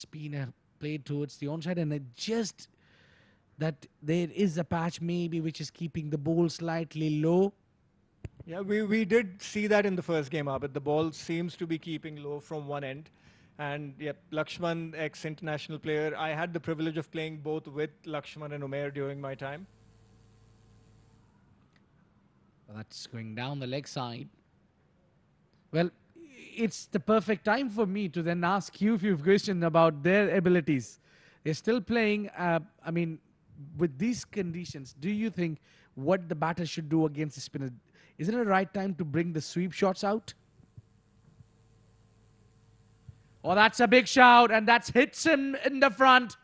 spinner played towards the onside, and it just that there is a patch maybe which is keeping the ball slightly low. Yeah, we did see that in the first game, but the ball seems to be keeping low from one end. And yep, Lakshman, ex-international player. I had the privilege of playing both with Lakshman and Umair during my time. That's going down the leg side. Well, it's the perfect time for me to then ask you a few questions about their abilities. They're still playing. I mean, with these conditions, do you think what the batter should do against the spinner? Is it a right time to bring the sweep shots out? Oh, that's a big shout, and that hits him in the front.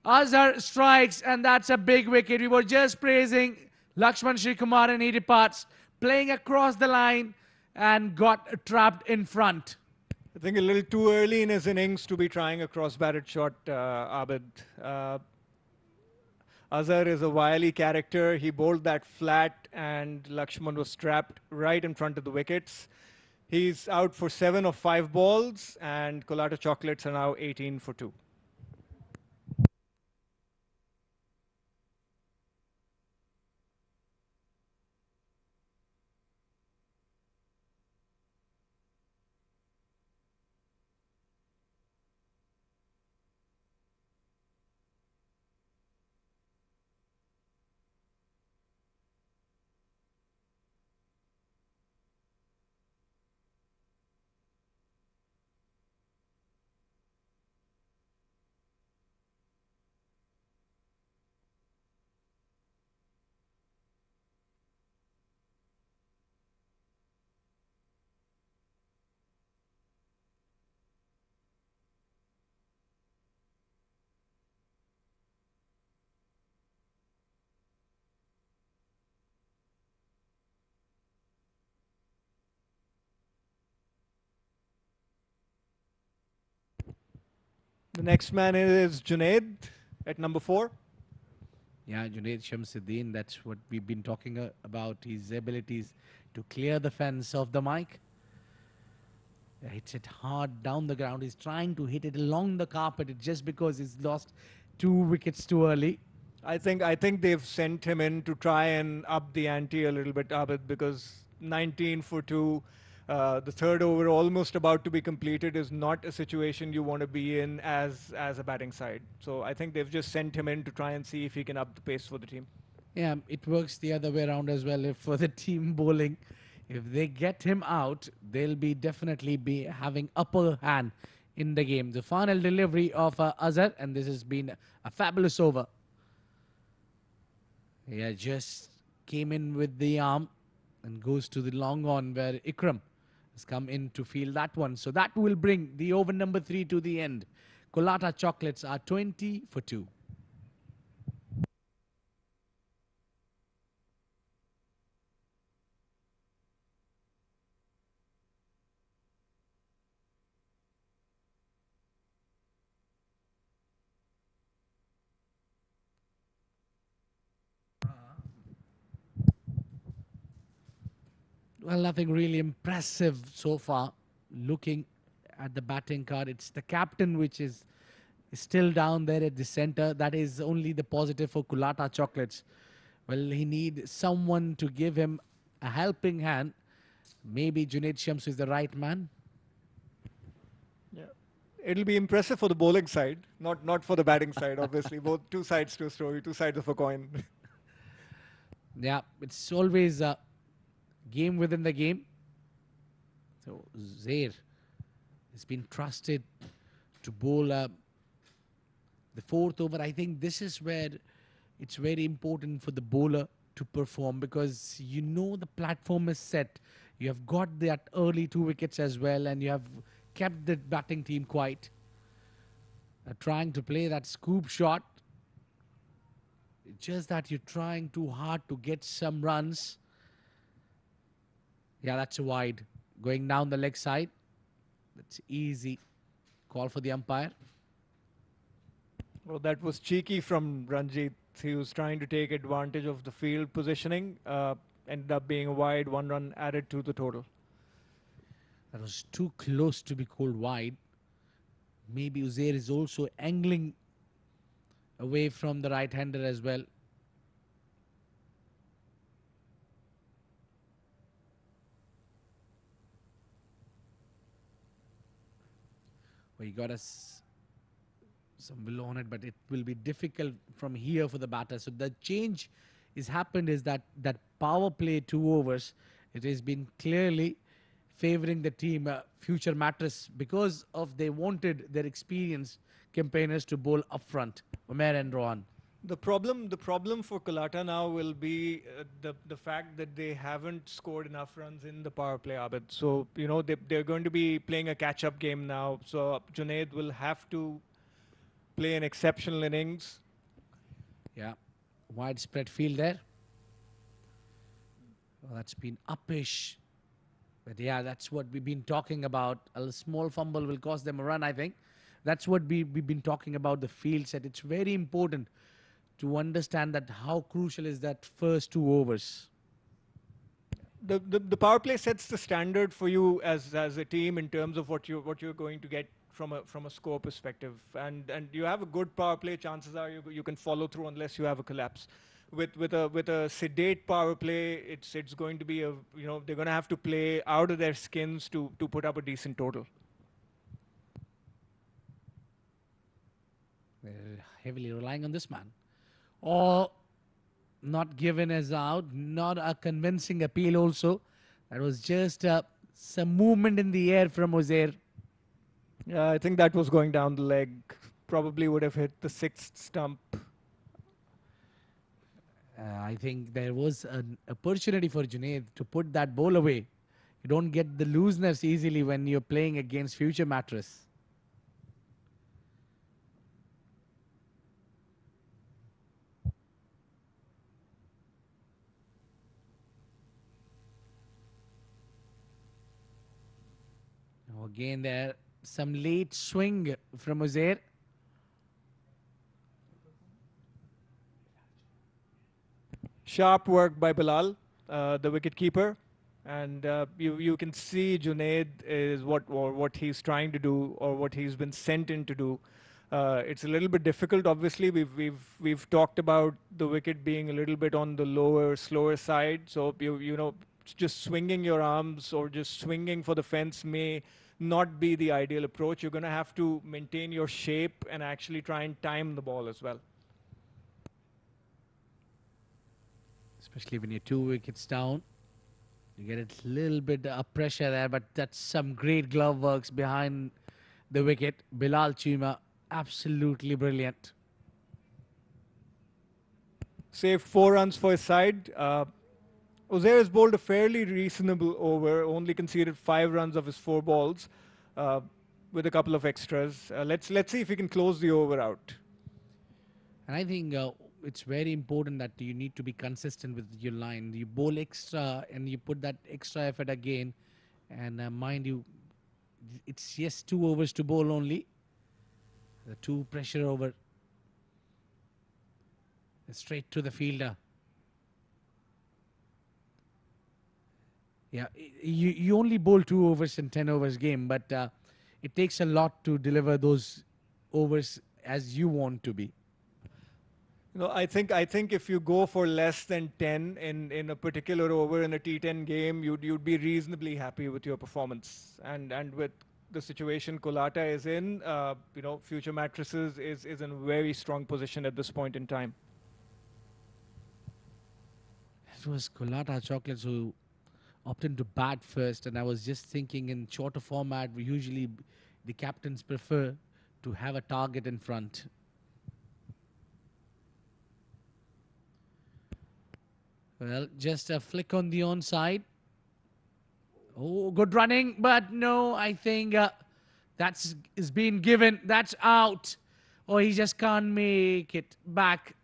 Azhar strikes, and that's a big wicket. We were just praising Lakshman Srikumar, and he departs, playing across the line and got trapped in front. I think a little too early in his innings to be trying a cross-batted shot, Abid. Azhar is a wily character. He bowled that flat, and Lakshman was trapped right in front of the wickets. He's out for 7 of 5 balls, and Colatta Chocolates are now 18 for 2. The next man is Junaid at number 4. Yeah, Junaid Shamsuddin, that's what we've been talking about, his abilities to clear the fence of the mic. Hits it hard down the ground. He's trying to hit it along the carpet. It's just because he's lost 2 wickets too early. I think they've sent him in to try and up the ante a little bit, Abid, because 19 for 2, the third over almost about to be completed is not a situation you want to be in as a batting side. So I think they've just sent him in to try and see if he can up the pace for the team. Yeah, it works the other way around as well. If for the team bowling, if they get him out, they'll be definitely be having upper hand in the game. The final delivery of Azhar, and this has been a fabulous over. Yeah, just came in with the arm and goes to the long on where Ikram has come in to field that one. So that will bring the over number 3 to the end. Colatta Chocolates are 20 for 2. Well, nothing really impressive so far. Looking at the batting card, it's the captain which is still down there at the center. That is only the positive for Colatta Chocolates. Well, he needs someone to give him a helping hand. Maybe Junaid Shams is the right man. Yeah. It'll be impressive for the bowling side, not for the batting side, obviously. Both two sides to a story, two sides of a coin. Yeah, it's always a game within the game. So Zair has been trusted to bowl the fourth over. I think this is where it's very important for the bowler to perform, because you know the platform is set. You have got that early 2 wickets as well, and you have kept the batting team quiet. Trying to play that scoop shot. It's just that you're trying too hard to get some runs. Yeah, that's a wide. Going down the leg side. That's easy. Call for the umpire. Well, that was cheeky from Ranjit. He was trying to take advantage of the field positioning. Ended up being a wide, 1 run added to the total. That was too close to be called wide. Maybe Uzair is also angling away from the right-hander as well. Well, he got us some will on it, but it will be difficult from here for the batter. So the change is happened is that power play 2 overs, it has been clearly favoring the team future Mattress because of they wanted their experienced campaigners to bowl up front, Umair and Rohan. The problem for Colatta now will be the fact that they haven't scored enough runs in the power play, Abid. So they're going to be playing a catch-up game now. So Junaid will have to play an exceptional innings. Yeah, widespread field there. Well, that's been uppish. But yeah, that's what we've been talking about. A small fumble will cost them a run, I think. That's what we've been talking about, the field set. It's very important to understand that how crucial is that first 2 overs. The power play sets the standard for you as a team in terms of what you're going to get from a score perspective, and you have a good power play, chances are you can follow through unless you have a collapse. With a sedate power play, it's going to be they're going to have to play out of their skins to put up a decent total. They're heavily relying on this man. Or not given as out, not a convincing appeal also. That was just some movement in the air from Uzair. Yeah, I think that was going down the leg. Probably would have hit the sixth stump. I think there was an opportunity for Junaid to put that ball away. You don't get the looseness easily when you're playing against future Mattress. Now again, there some late swing from Uzair. Sharp work by Bilal, the wicketkeeper, and you can see Junaid is what he's trying to do or what he's been sent in to do. It's a little bit difficult. Obviously, we've talked about the wicket being a little bit on the lower, slower side. So just swinging your arms or just swinging for the fence may not be the ideal approach. You're going to have to maintain your shape and actually try and time the ball as well. Especially when you're 2 wickets down. You get a little bit of pressure there, but that's some great glove works behind the wicket. Bilal Chima, absolutely brilliant. Saved 4 runs for his side. Uzair has bowled a fairly reasonable over, only conceded 5 runs of his 4 balls with a couple of extras. Let's see if he can close the over out. And I think it's very important that you need to be consistent with your line. You bowl extra and you put that extra effort again. And mind you, it's just 2 overs to bowl only. The 2 pressure over. Straight to the fielder. Yeah, you only bowl 2 overs in 10 overs game, but it takes a lot to deliver those overs as you want to be. I think if you go for less than 10 in a particular over in a T10 game, you'd be reasonably happy with your performance. And with the situation Colatta is in, future Mattresses is in a very strong position at this point in time. It was Colatta Chocolates who opted to bat first, and I was just thinking in shorter format, usually the captains prefer to have a target in front. Well, just a flick on the onside. Oh, good running, but no, I think that's is being given. That's out. Oh, he just can't make it back.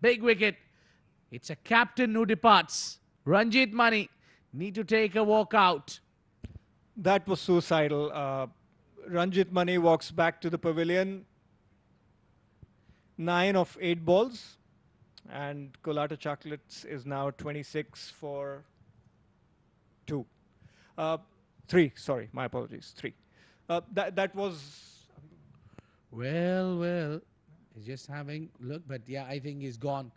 Big wicket. It's a captain who departs. Ranjit Mani need to take a walk out. That was suicidal. Ranjit Mani walks back to the pavilion. 9 of 8 balls. And Colatta Chocolates is now 26 for 2. 3, sorry, my apologies, 3. That was Well, he's just having look, but yeah, I think he's gone.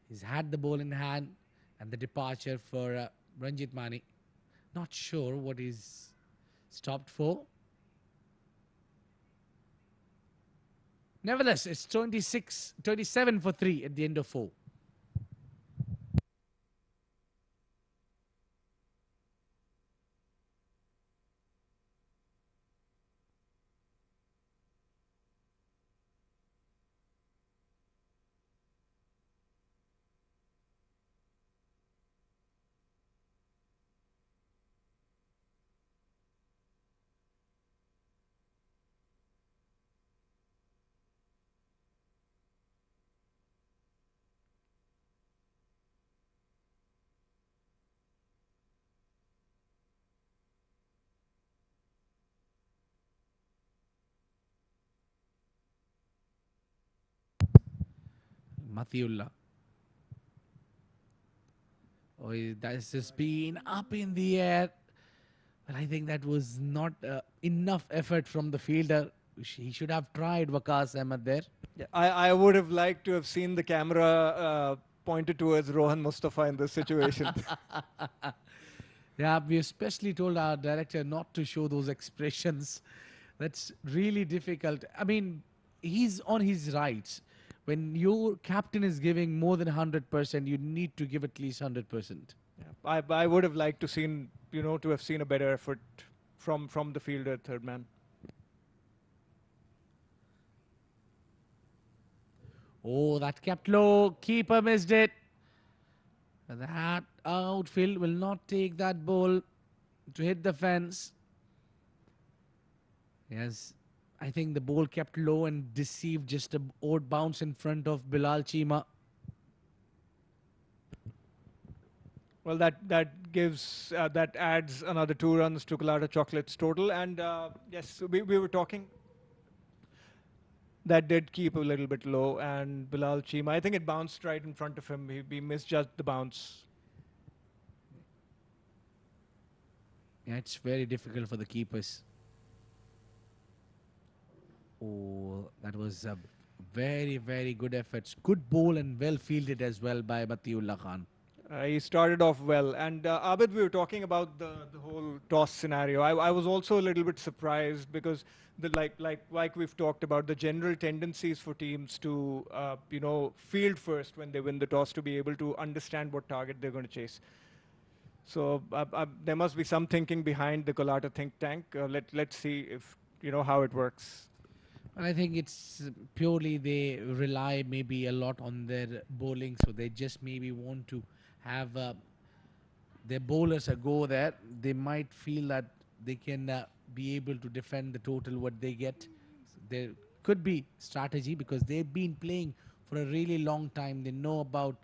He's had the ball in hand, and the departure for Ranjit Mani. Not sure what he's stopped for. Nevertheless, it's 27 for 3 at the end of 4. Mathiullah. Oh, that's just been up in the air. But I think that was not enough effort from the fielder. He should have tried Waqas Ahmed there. Yeah, I would have liked to have seen the camera pointed towards Rohan Mustafa in this situation. Yeah, we especially told our director not to show those expressions. That's really difficult. I mean, he's on his rights. When your captain is giving more than 100%, you need to give at least 100%. Yeah, I would have liked to seen, to have seen a better effort from the fielder, third man. Oh, that kept low. Keeper missed it. That outfield will not take that ball to hit the fence. Yes, I think the ball kept low and deceived just a odd bounce in front of Bilal Chima. Well, that adds another 2 runs to Colatta Chocolate's total. And yes, we were talking. That did keep a little bit low, and Bilal Chima, I think it bounced right in front of him. He misjudged the bounce. Yeah, it's very difficult for the keepers. Oh, that was a very, very good efforts. Good ball and well fielded as well by Batiullah Khan. He started off well. And Abid, we were talking about the whole toss scenario. I was also a little bit surprised because like we've talked about the general tendencies for teams to field first when they win the toss to be able to understand what target they're going to chase. So there must be some thinking behind the Colatta think tank. Let's see if how it works. And I think it's purely they rely maybe a lot on their bowling, so they just maybe want to have their bowlers a go there. They might feel that they can be able to defend the total what they get. So there could be strategy because they've been playing for a really long time. They know about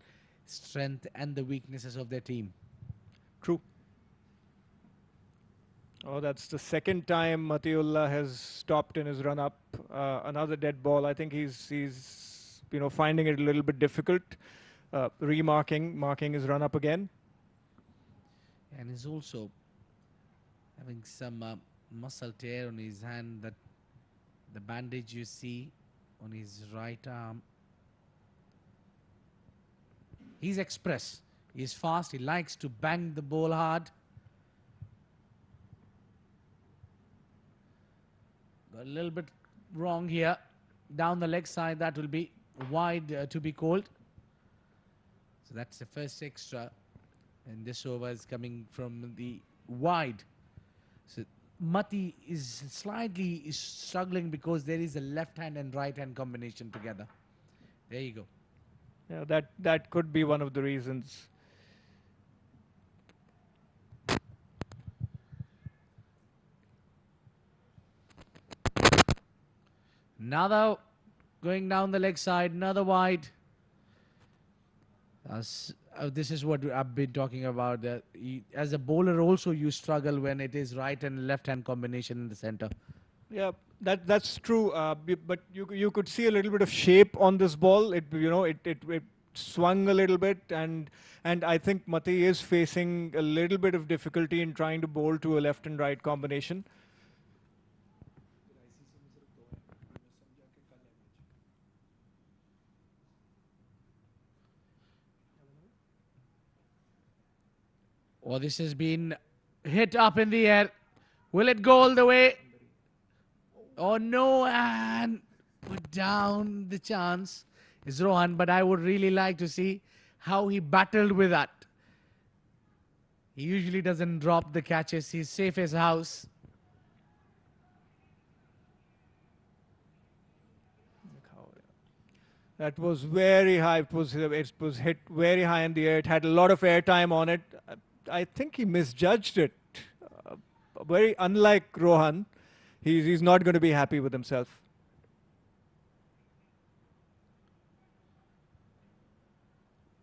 strength and the weaknesses of their team. True. Oh, that's the second time Matiullah has stopped in his run-up. Another dead ball. I think he's finding it a little bit difficult. Marking his run-up again. And he's also having some muscle tear on his hand. That the bandage you see on his right arm. He's express. He's fast. He likes to bang the ball hard. Got a little bit wrong here. Down the leg side, that will be wide to be called. So that's the first extra. And this over is coming from the wide. So Mati is slightly struggling because there is a left hand and right hand combination together. There you go. Yeah, that could be one of the reasons. Another going down the leg side, another wide. This is what I've been talking about. As a bowler also you struggle when it is right and left hand combination in the center. Yeah, that's true. But you could see a little bit of shape on this ball. It swung a little bit, and I think Mati is facing a little bit of difficulty in trying to bowl to a left and right combination. Oh, this has been hit up in the air. Will it go all the way? Oh no, and put down the chance is Rohan, but I would really like to see how he battled with that. He usually doesn't drop the catches. He's safe as house. That was very high. It was hit very high in the air. It had a lot of airtime on it. I think he misjudged it. Very unlike Rohan, he's not going to be happy with himself.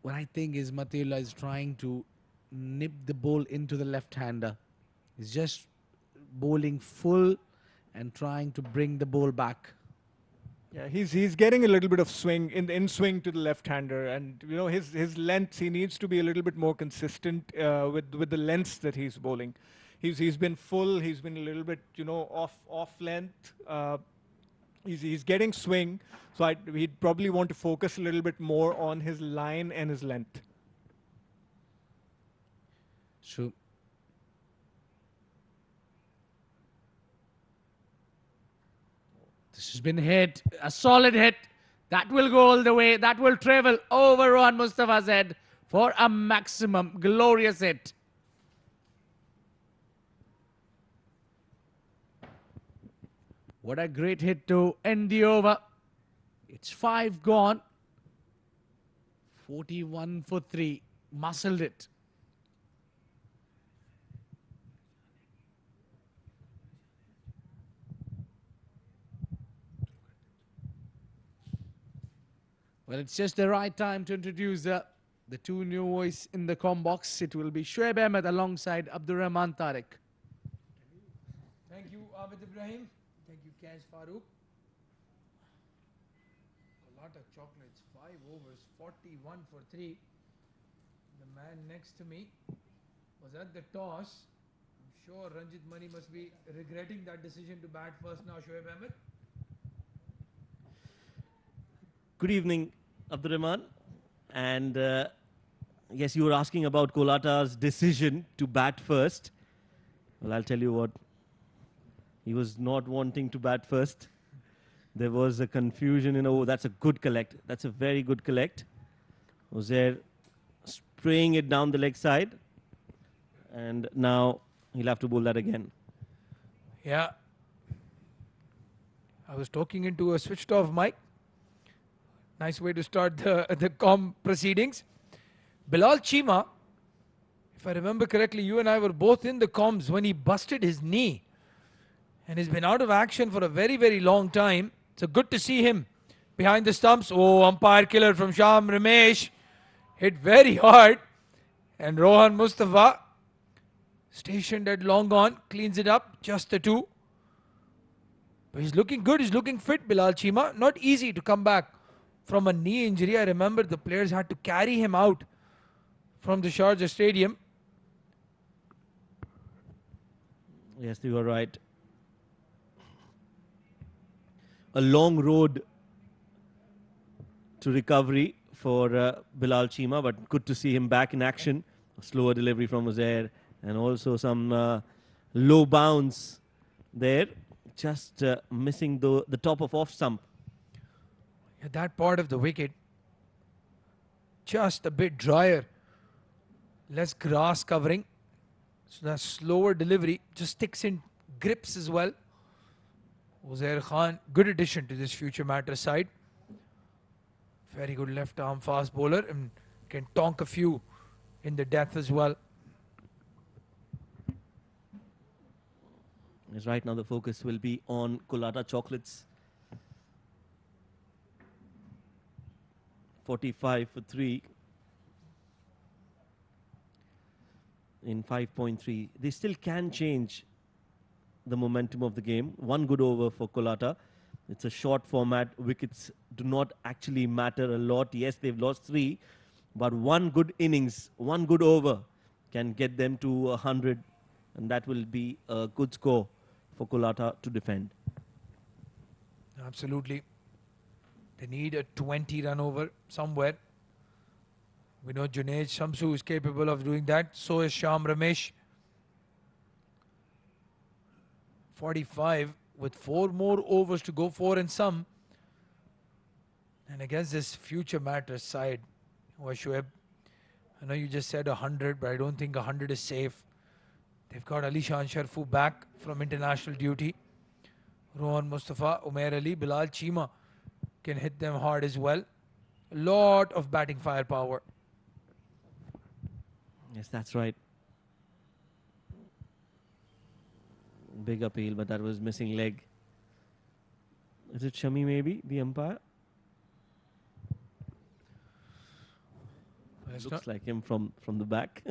What I think is Matilla is trying to nip the ball into the left-hander. He's just bowling full and trying to bring the ball back. Yeah, he's getting a little bit of swing in swing to the left-hander, and you know his length. He needs to be a little bit more consistent with the lengths that he's bowling. He's been full. He's been a little bit off length. He's getting swing, so he'd probably want to focus a little bit more on his line and his length. So this has been hit, a solid hit. That will go all the way. That will travel over on Mustafa's head for a maximum glorious hit. What a great hit to end the over. It's 5 gone. 41 for 3. Muscled it. Well, it's just the right time to introduce the two new voices in the com box. It will be Shoaib Ahmed alongside Abdurrahman Tariq. Thank you, Abid Ibrahim. Thank you, Kaz Farooq. Colatta Chocolates, 5 overs, 41 for 3. The man next to me was at the toss. I'm sure Ranjit Mani must be regretting that decision to bat first now, Shoaib Ahmed. Good evening, Abdurrahman. And yes, you were asking about Colatta's decision to bat first. Well, I'll tell you what. He was not wanting to bat first. There was a confusion in, oh, that's a good collect. That's a very good collect. Uzair spraying it down the leg side. And now he'll have to bowl that again. Yeah. I was talking into a switched off mic. Nice way to start the com proceedings. Bilal Chima, if I remember correctly, you and I were both in the comms when he busted his knee. And he's been out of action for a very, very long time. So good to see him behind the stumps. Oh, umpire killer from Sham Ramesh. Hit very hard. And Rohan Mustafa, stationed at long on, cleans it up. Just the two. But he's looking good. He's looking fit, Bilal Chima. Not easy to come back from a knee injury. I remember the players had to carry him out from the Sharjah Stadium. Yes, you were right. A long road to recovery for Bilal Chima, but good to see him back in action. A slower delivery from Uzair and also some low bounce there. Just missing the top of off stump. Yeah, that part of the wicket, just a bit drier. Less grass covering. So that slower delivery just sticks in grips as well. Uzair Khan, good addition to this future Mattress side. Very good left arm fast bowler and can tonk a few in the death as well. Yes, right now the focus will be on Colatta Chocolates. 45 for 3 in 5.3. They still can change the momentum of the game. One good over for Colatta. It's a short format. Wickets do not actually matter a lot. Yes, they've lost 3, but one good innings, one good over can get them to 100, and that will be a good score for Colatta to defend. Absolutely. They need a 20 run over somewhere. We know Junaid Shamsu is capable of doing that. So is Sham Ramesh. 45 with 4 more overs to go, 4 and some. And against this future Mattress side, Shoaib, I know you just said 100, but I don't think 100 is safe. They've got Alishan Sharfu back from international duty. Rohan Mustafa, Umair Ali, Bilal Chima can hit them hard as well. A lot of batting firepower. Yes, that's right. Big appeal, but that was missing leg. Is it Shami maybe, the umpire? Looks like him from the back.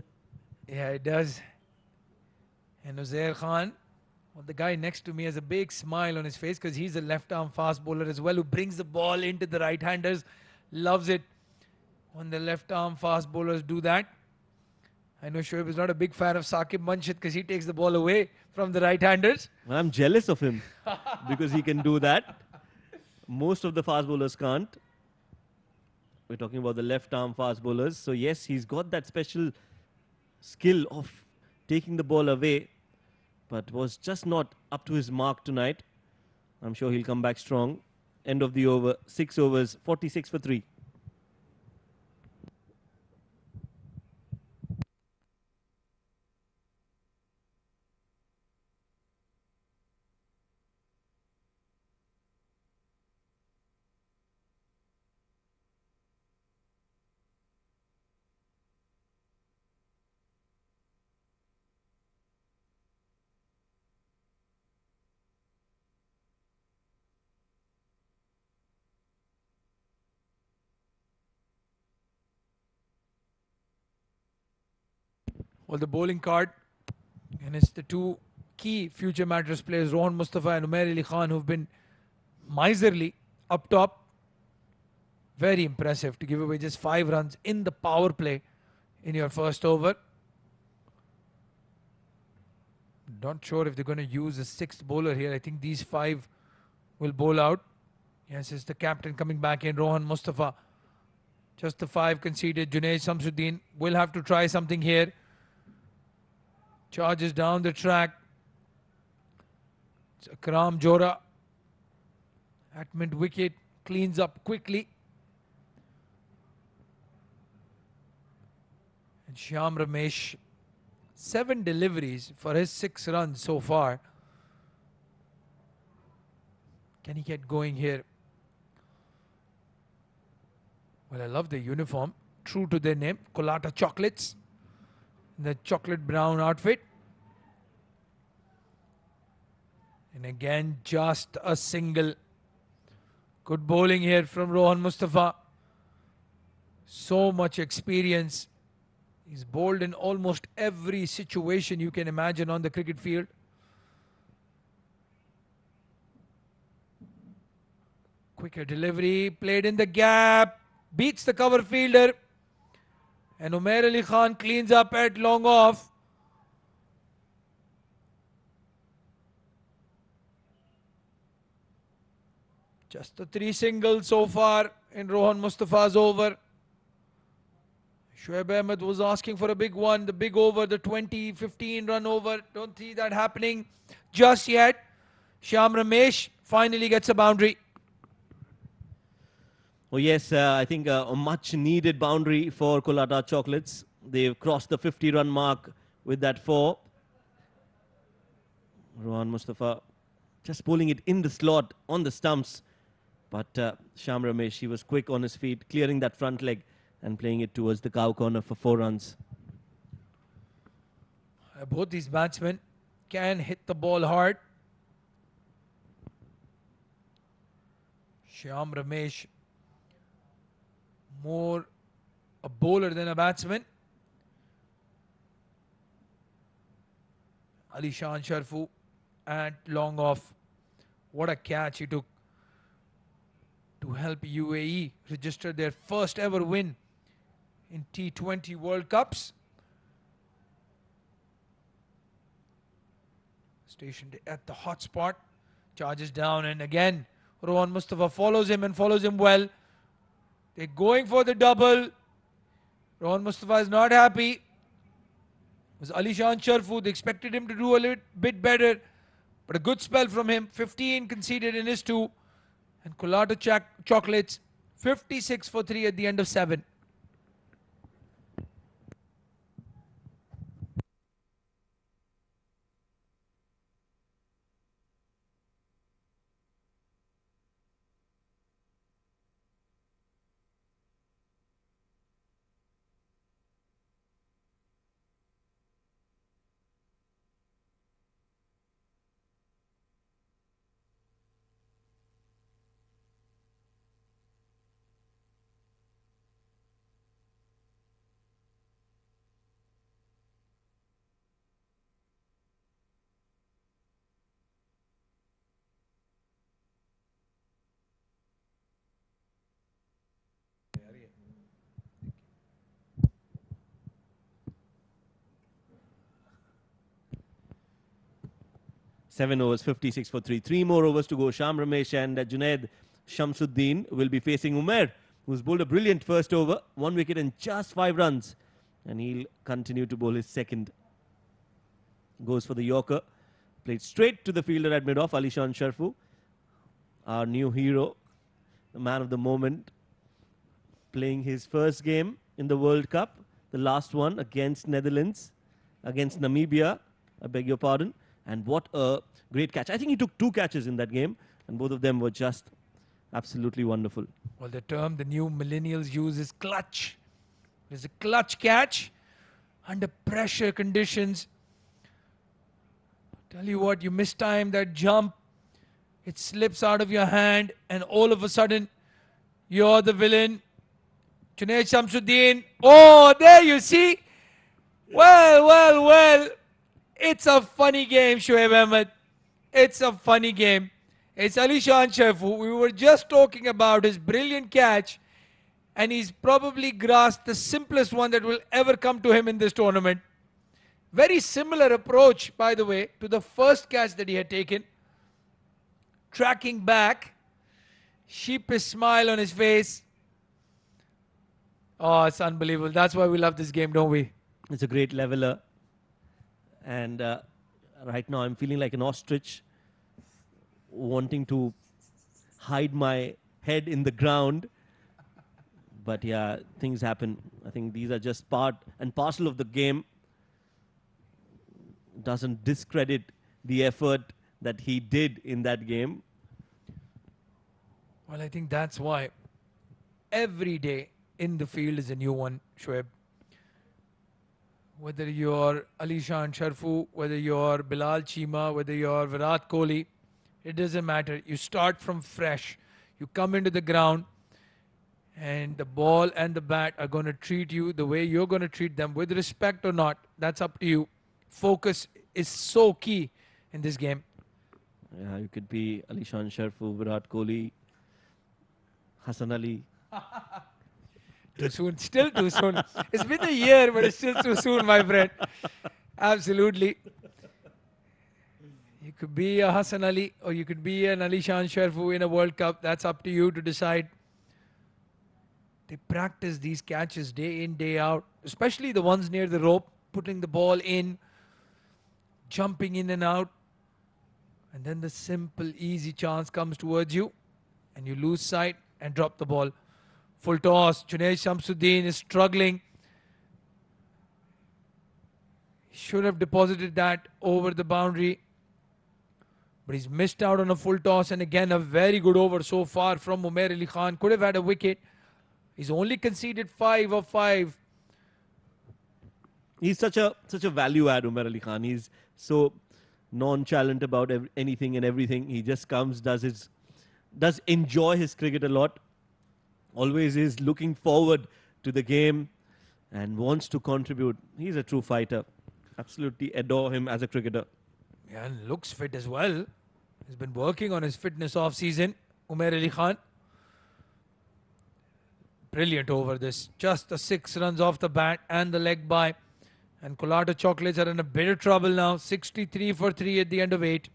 Yeah, it does. And Uzair Khan, well, the guy next to me has a big smile on his face because he's a left-arm fast bowler as well who brings the ball into the right-handers. Loves it when the left-arm fast bowlers do that. I know Shoaib is not a big fan of Saqib Manshid because he takes the ball away from the right-handers. Well, I'm jealous of him because he can do that. Most of the fast bowlers can't. We're talking about the left-arm fast bowlers. So yes, he's got that special skill of taking the ball away, but was just not up to his mark tonight. I'm sure he'll come back strong. End of the over, 6 overs, 46 for 3. Well, the bowling card, and it's the two key future Mattress players, Rohan Mustafa and Umair Ali Khan, who've been miserly up top. Very impressive to give away just 5 runs in the power play in your first over. Not sure if they're going to use a 6th bowler here. I think these 5 will bowl out. Yes, it's the captain coming back in, Rohan Mustafa. Just the 5 conceded. Junaid Shamsuddin will have to try something here. Charges down the track. It's Akram Jora at mid-wicket. Cleans up quickly. And Shyam Ramesh, 7 deliveries for his 6 runs so far. Can he get going here? Well, I love the uniform. True to their name. Colatta Chocolates. The chocolate brown outfit. And again, just a single. Good bowling here from Rohan Mustafa. So much experience. He's bowled in almost every situation you can imagine on the cricket field. Quicker delivery, played in the gap, beats the cover fielder. And Umair Ali Khan cleans up at long off. Just the 3 singles so far in Rohan Mustafa's over. Shoaib Ahmed was asking for a big one, the big over, the 20-15 run over. Don't see that happening just yet. Shyam Ramesh finally gets a boundary. Oh yes, I think a much needed boundary for Colatta Chocolates. They've crossed the 50-run mark with that 4. Rohan Mustafa just bowling it in the slot on the stumps. But Shyam Ramesh, he was quick on his feet, clearing that front leg and playing it towards the cow corner for 4 runs. Both these batsmen can hit the ball hard. Shyam Ramesh, more a bowler than a batsman. Alishan Sharfu at long off. What a catch he took to help UAE register their first ever win in T20 World Cups. Stationed at the hot spot. Charges down, and again Rohan Mustafa follows him and follows him well. They're going for the double. Rohan Mustafa is not happy. It was Alishan Sharfu. They expected him to do a little bit better. But a good spell from him. 15 conceded in his 2. And Colatta Chocolates 56 for 3 at the end of 7. Seven overs, 56 for 3. 3 more overs to go. Sham Ramesh and Junaid Shamsuddin will be facing Umair, who's bowled a brilliant first over. 1 wicket and just 5 runs. And he'll continue to bowl his second. Goes for the Yorker. Played straight to the fielder at mid-off, Alishan Sharfu. Our new hero, the man of the moment. Playing his first game in the World Cup. The last one against Netherlands. Against Namibia. I beg your pardon. And what a great catch. I think he took 2 catches in that game. And both of them were just absolutely wonderful. Well, the term the new millennials use is clutch. There's a clutch catch under pressure conditions. Tell you what, you mistime that jump. It slips out of your hand. And all of a sudden, you're the villain. Junaid Shamsuddin. Oh, there you see. Well. It's a funny game, Shoaib Ahmed. It's a funny game. It's Alishan Sharfu. We were just talking about his brilliant catch, and he's probably grasped the simplest one that will ever come to him in this tournament. Very similar approach, by the way, to the first catch that he had taken. Tracking back, sheepish smile on his face. Oh, it's unbelievable. That's why we love this game, don't we? It's a great leveler. And right now I'm feeling like an ostrich, wanting to hide my head in the ground. But yeah, things happen. I think these are just part and parcel of the game. Doesn't discredit the effort that he did in that game. Well, I think that's why every day in the field is a new one, Shoaib. Whether you're Alishan Sharfu, whether you're Bilal Chima, whether you're Virat Kohli, it doesn't matter. You start from fresh. You come into the ground and the ball and the bat are going to treat you the way you're going to treat them, with respect or not. That's up to you. Focus is so key in this game. Yeah, you could be Alishan Sharfu, Virat Kohli, Hassan Ali. Too soon. Still too soon. It's been a year, but it's still too soon, my friend. Absolutely. You could be a Hassan Ali or you could be an Alishan Sharfu in a World Cup. That's up to you to decide. They practice these catches day in, day out, especially the ones near the rope, putting the ball in, jumping in and out. And then the simple, easy chance comes towards you and you lose sight and drop the ball. Full toss. Junaid Shamsuddin is struggling. He should have deposited that over the boundary. But he's missed out on a full toss. And again, a very good over so far from Umair Ali Khan. Could have had a wicket. He's only conceded 5 of 5. He's such a value add, Umair Ali Khan. He's so nonchalant about anything and everything. He just comes, does enjoy his cricket a lot. Always is looking forward to the game and wants to contribute. He's a true fighter. Absolutely adore him as a cricketer. Yeah, and looks fit as well. He's been working on his fitness off season. Umair Ali Khan. Brilliant over this. Just the 6 runs off the bat and the leg by. And Colatta Chocolates are in a bit of trouble now. 63 for 3 at the end of 8.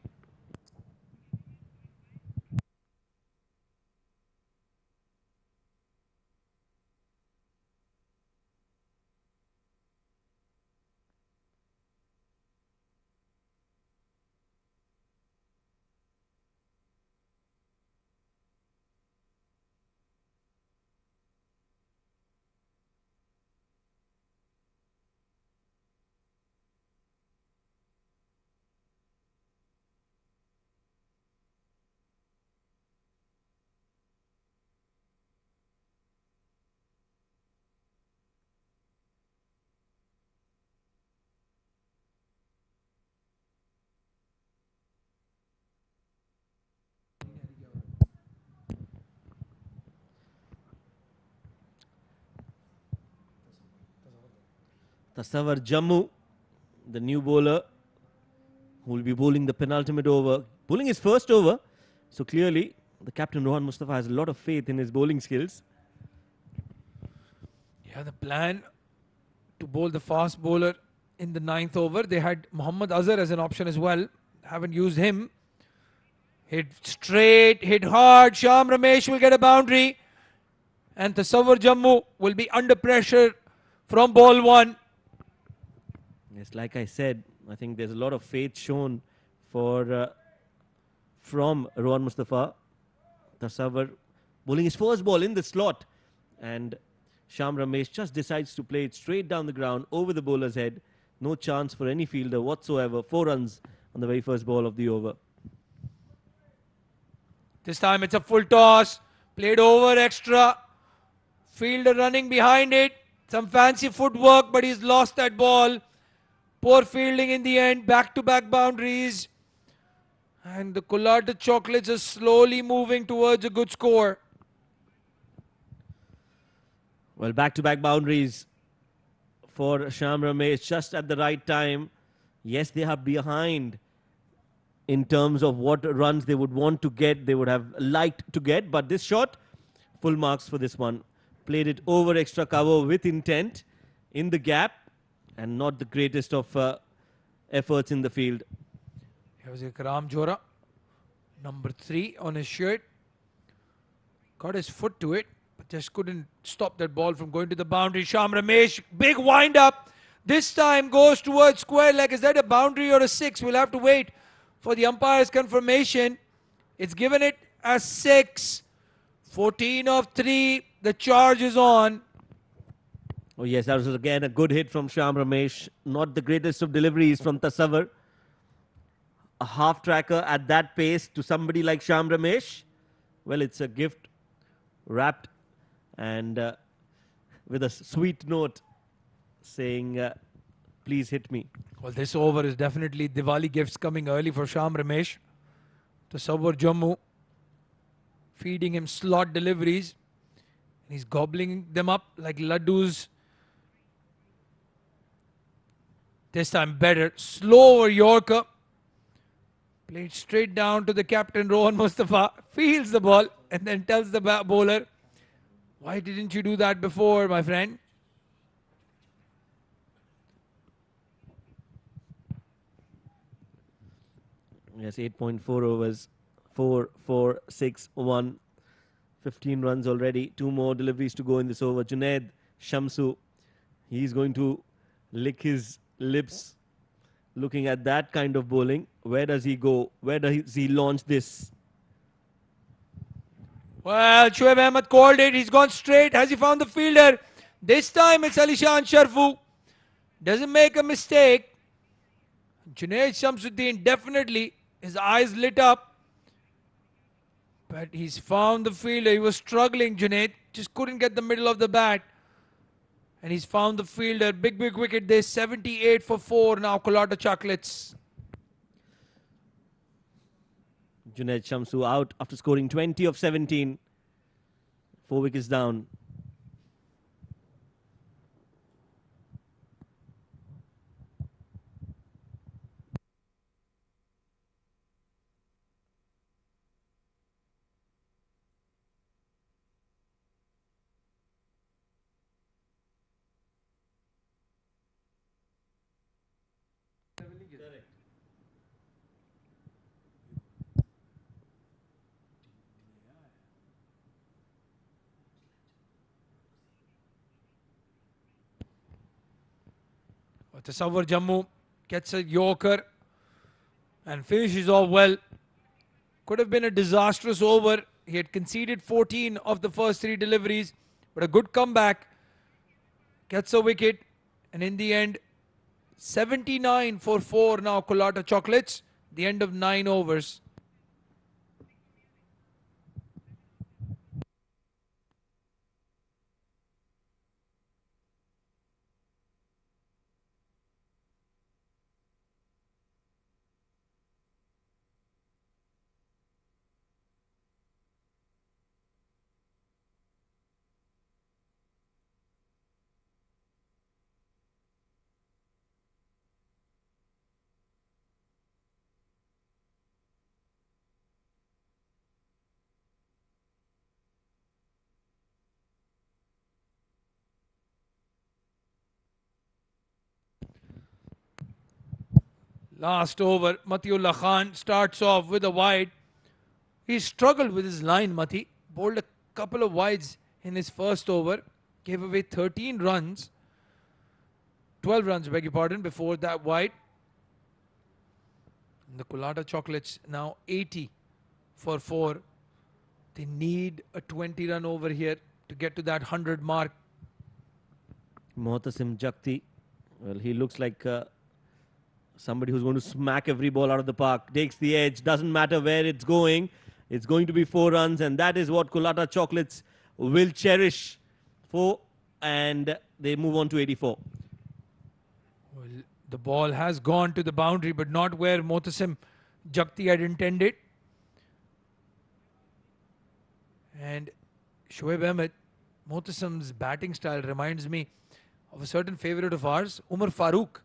Tasawwur Jammu, the new bowler, who will be bowling the penultimate over, bowling his first over. So clearly, the captain Rohan Mustafa has a lot of faith in his bowling skills. Yeah, the plan to bowl the fast bowler in the 9th over. They had Muhammad Azhar as an option as well. Haven't used him. Hit straight, hit hard. Sham Ramesh will get a boundary. And Tasawwur Jammu will be under pressure from ball 1. Yes, like I said, I think there's a lot of faith shown for from Rohan Mustafa. Tasawwur bowling his first ball in the slot, and Sham Ramesh just decides to play it straight down the ground over the bowler's head. No chance for any fielder whatsoever. 4 runs on the very first ball of the over. This time it's a full toss. Played over extra. Fielder running behind it. Some fancy footwork, but he's lost that ball. Poor fielding in the end. Back-to-back boundaries. And the Colatta Chocolates are slowly moving towards a good score. Well, back-to-back boundaries for Sham Ramesh just at the right time. Yes, they are behind in terms of what runs they would want to get, they would have liked to get. But this shot, full marks for this one. Played it over extra cover with intent in the gap, and not the greatest of efforts in the field. Here was Ikram Johra, number 3 on his shirt. Got his foot to it, but just couldn't stop that ball from going to the boundary. Sham Ramesh, big wind up. This time goes towards square leg. Is that a boundary or a 6? We'll have to wait for the umpire's confirmation. It's given it as 6. 14 of 3. The charge is on. Oh yes, that was again a good hit from Sham Ramesh. Not the greatest of deliveries from Tasawwur. A half tracker at that pace to somebody like Sham Ramesh. Well, it's a gift wrapped and with a sweet note saying, please hit me. Well, this over is definitely Diwali gifts coming early for Sham Ramesh. Tasawwur Jammu feeding him slot deliveries. And he's gobbling them up like laddus. This time better. Slower Yorker. Played straight down to the captain Rohan Mustafa. Feels the ball and then tells the bowler, why didn't you do that before, my friend? Yes, 8.4 overs. 4, 4, 6, 1. 15 runs already. 2 more deliveries to go in this over. Junaid Shamsu, he's going to lick his lips looking at that kind of bowling. Where does he go? Where does he launch this? Well, Shoaib Ahmed called it. He's gone straight. Has he found the fielder? This time it's Alishan Sharfu. Doesn't make a mistake. Junaid Shamsuddin definitely, his eyes lit up. But he's found the fielder. He was struggling, Junaid. Just couldn't get the middle of the bat. And he's found the fielder. Big wicket there. 78 for 4 now. Colatta Chocolates. Junaid Shamsu out after scoring 20 of 17. 4 wickets down. Tasawwur Jammu gets a Yorker and finishes off well. Could have been a disastrous over. He had conceded 14 of the first 3 deliveries, but a good comeback. Gets a wicket, and in the end, 79 for 4 now. Colatta Chocolates. The end of 9 overs. Last over, Matiullah Khan starts off with a wide. He struggled with his line, Mati. Bowled a couple of wides in his first over. Gave away 13 runs. 12 runs, beg your pardon, before that wide. And the Colatta Chocolates now 80 for 4. They need a 20-run over here to get to that 100 mark. Mohtasim Jakti, well, he looks like somebody who's going to smack every ball out of the park. Takes the edge, doesn't matter where it's going. It's going to be 4 runs, and that is what Colatta Chocolates will cherish. 4, and they move on to 84. Well, the ball has gone to the boundary, but not where Mohtasim Jakti had intended. And Shoaib Ahmed, Mohtasim's batting style reminds me of a certain favourite of ours, Umar Farooq.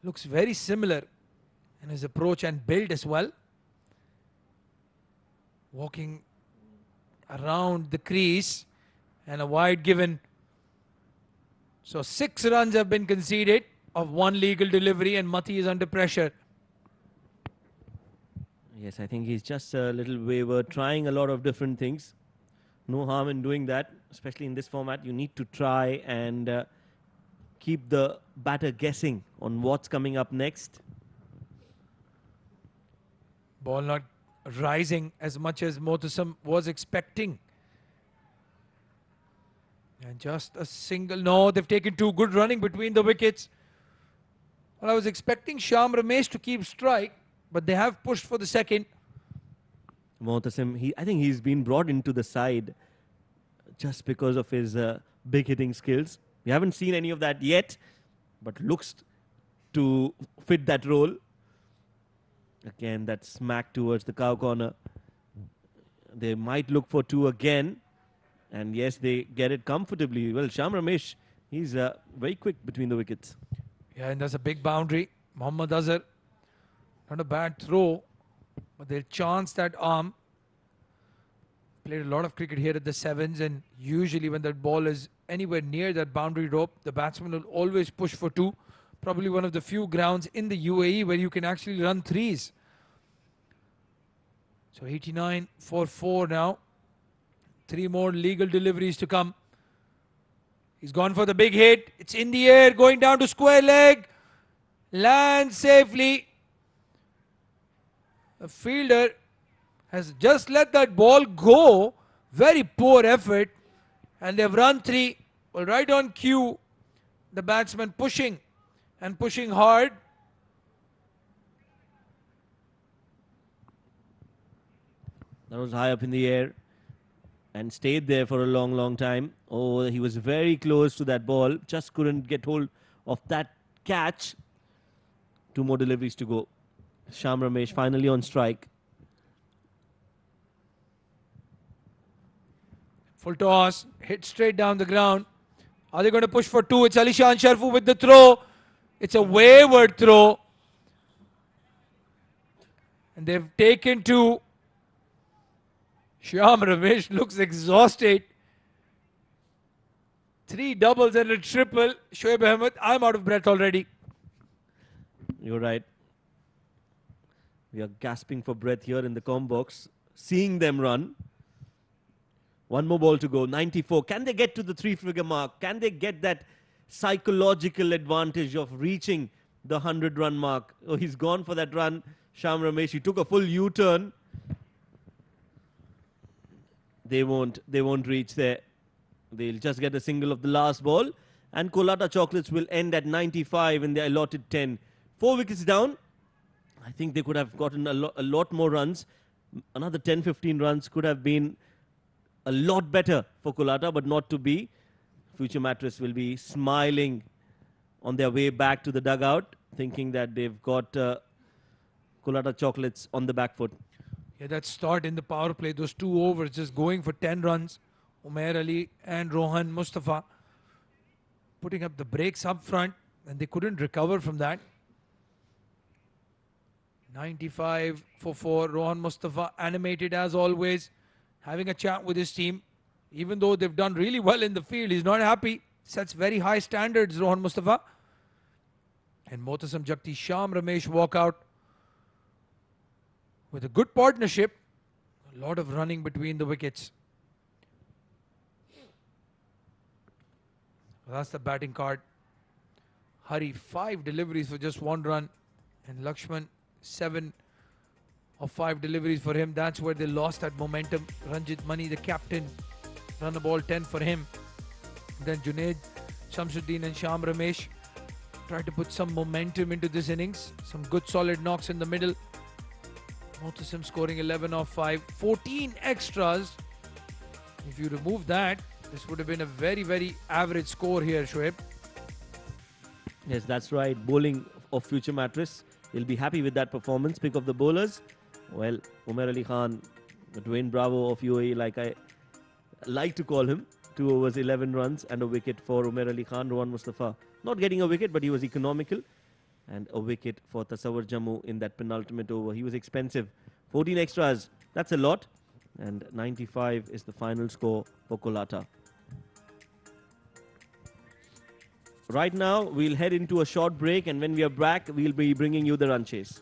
Looks very similar in his approach and build as well. Walking around the crease and a wide given. So 6 runs have been conceded of 1 legal delivery, and Mati is under pressure. Yes, I think he's just a little wayward, trying a lot of different things. No harm in doing that, especially in this format. You need to try and keep the batter guessing on what's coming up next. Ball not rising as much as Mohtasim was expecting. And just a single. No, they've taken 2. Good running between the wickets. Well, I was expecting Sham Ramesh to keep strike, but they have pushed for the second. Mohtasim, I think he's been brought into the side just because of his big hitting skills. We haven't seen any of that yet, but looks to fit that role. Again, that smack towards the cow corner. They might look for 2 again. And yes, they get it comfortably. Well, Sham Ramesh, he's very quick between the wickets. Yeah, and that's a big boundary. Mohammad Azhar, not a bad throw, but they chance that arm. Played a lot of cricket here at the 7s, and usually when that ball is anywhere near that boundary rope, the batsman will always push for 2. Probably one of the few grounds in the UAE where you can actually run 3s. So 89 for 4 now. 3 more legal deliveries to come. He's gone for the big hit. It's in the air, going down to square leg. Lands safely. The fielder has just let that ball go. Very poor effort. And they've run 3. Well, right on cue. The batsman pushing and pushing hard. That was high up in the air and stayed there for a long, long time. Oh, he was very close to that ball. Just couldn't get hold of that catch. 2 more deliveries to go. Sham Ramesh finally on strike. Full toss. Hit straight down the ground. Are they going to push for 2? It's Alishan Sharfu with the throw. It's a wayward throw. And they've taken 2. Sham Ramesh looks exhausted. 3 doubles and a triple. Shoaib Ahmed, I'm out of breath already. You're right. We are gasping for breath here in the comm box, seeing them run. 1 more ball to go, 94. Can they get to the 3-figure mark? Can they get that psychological advantage of reaching the 100-run mark? Oh, he's gone for that run. Sham Ramesh, he took a full U-turn. They won't reach there. They'll just get a single of the last ball. And Colatta Chocolates will end at 95 in the allotted 10. 4 wickets down. I think they could have gotten a lot more runs. Another 10-15 runs could have been a lot better for Colatta, but not to be. Future Mattress will be smiling on their way back to the dugout, thinking that they've got Colatta Chocolates on the back foot. Yeah, that start in the power play, those 2 overs just going for 10 runs. Umair Ali and Rohan Mustafa putting up the brakes up front, and they couldn't recover from that. 95 for 4. Rohan Mustafa animated as always, having a chat with his team. Even though they've done really well in the field, he's not happy. Sets very high standards, Rohan Mustafa. And Motasam Jagti Sham Ramesh walk out with a good partnership. A lot of running between the wickets. That's the batting card. Hari, 5 deliveries for just 1 run. And Lakshman, 7 of 5 deliveries for him. That's where they lost that momentum. Ranjit Mani, the captain, run the ball 10 for him. Then Junaid, Shamsuddin and Sham Ramesh tried to put some momentum into this innings. Some good solid knocks in the middle. Motasam scoring 11 of 5. 14 extras. If you remove that, this would have been a very, very average score here, Shoaib. Yes, that's right. Bowling of future Mattress. He'll be happy with that performance. Pick of the bowlers. Well, Umar Ali Khan, the Dwayne Bravo of UAE, like I like to call him. 2 overs, 11 runs and a wicket for Umar Ali Khan. Rohan Mustafa not getting a wicket, but he was economical. And a wicket for Tasawwur Jammu in that penultimate over. He was expensive. 14 extras. That's a lot. And 95 is the final score for Colatta. Right now, we'll head into a short break, and when we are back, we'll be bringing you the run chase.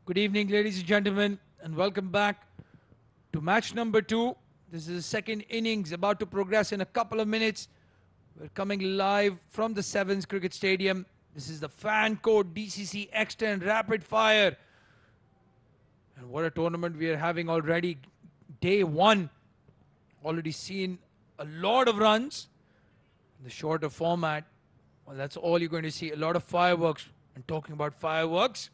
Good evening, ladies and gentlemen, and welcome back to match number 2. This is the second innings about to progress in a couple of minutes. We're coming live from the Sevens Cricket Stadium. This is the fan code DCC X10 Rapid Fire. And what a tournament we are having already. Day 1. Already seen a lot of runs. In the shorter format, well, that's all you're going to see. A lot of fireworks. And talking about fireworks,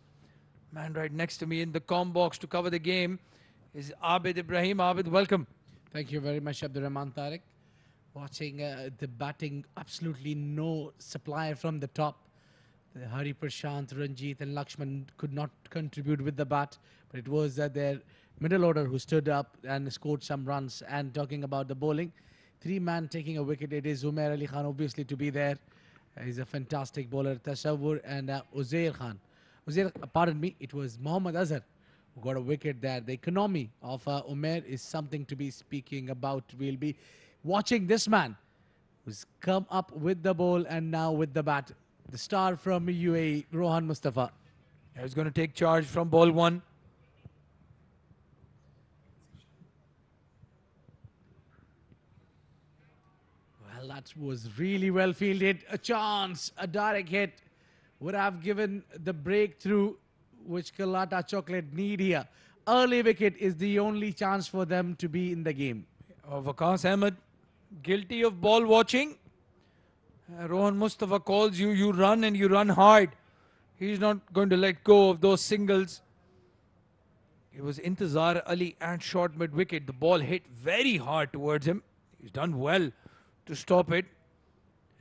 man right next to me in the comm box to cover the game is Abid Ibrahim. Abid, welcome. Thank you very much, Abdurrahman Tariq. Watching the batting, absolutely no supply from the top. The Hari Prashant, Ranjit and Lakshman could not contribute with the bat, but it was their middle order who stood up and scored some runs. And talking about the bowling, 3-man taking a wicket, it is Umair Ali Khan obviously to be there. He's a fantastic bowler, Tasawwur and Uzair Khan. Pardon me, it was Mohammad Azhar who got a wicket there. The economy of Umair is something to be speaking about. We'll be watching this man who's come up with the ball and now with the bat. The star from UAE, Rohan Mustafa. He's going to take charge from ball 1. Well, that was really well fielded. A chance, a direct hit would have given the breakthrough which Colatta Chocolate need here. Early wicket is the only chance for them to be in the game. Waqas Ahmed, guilty of ball watching. Rohan Mustafa calls you, you run and you run hard. He's not going to let go of those singles. It was Intizar Ali and short mid-wicket. The ball hit very hard towards him. He's done well to stop it.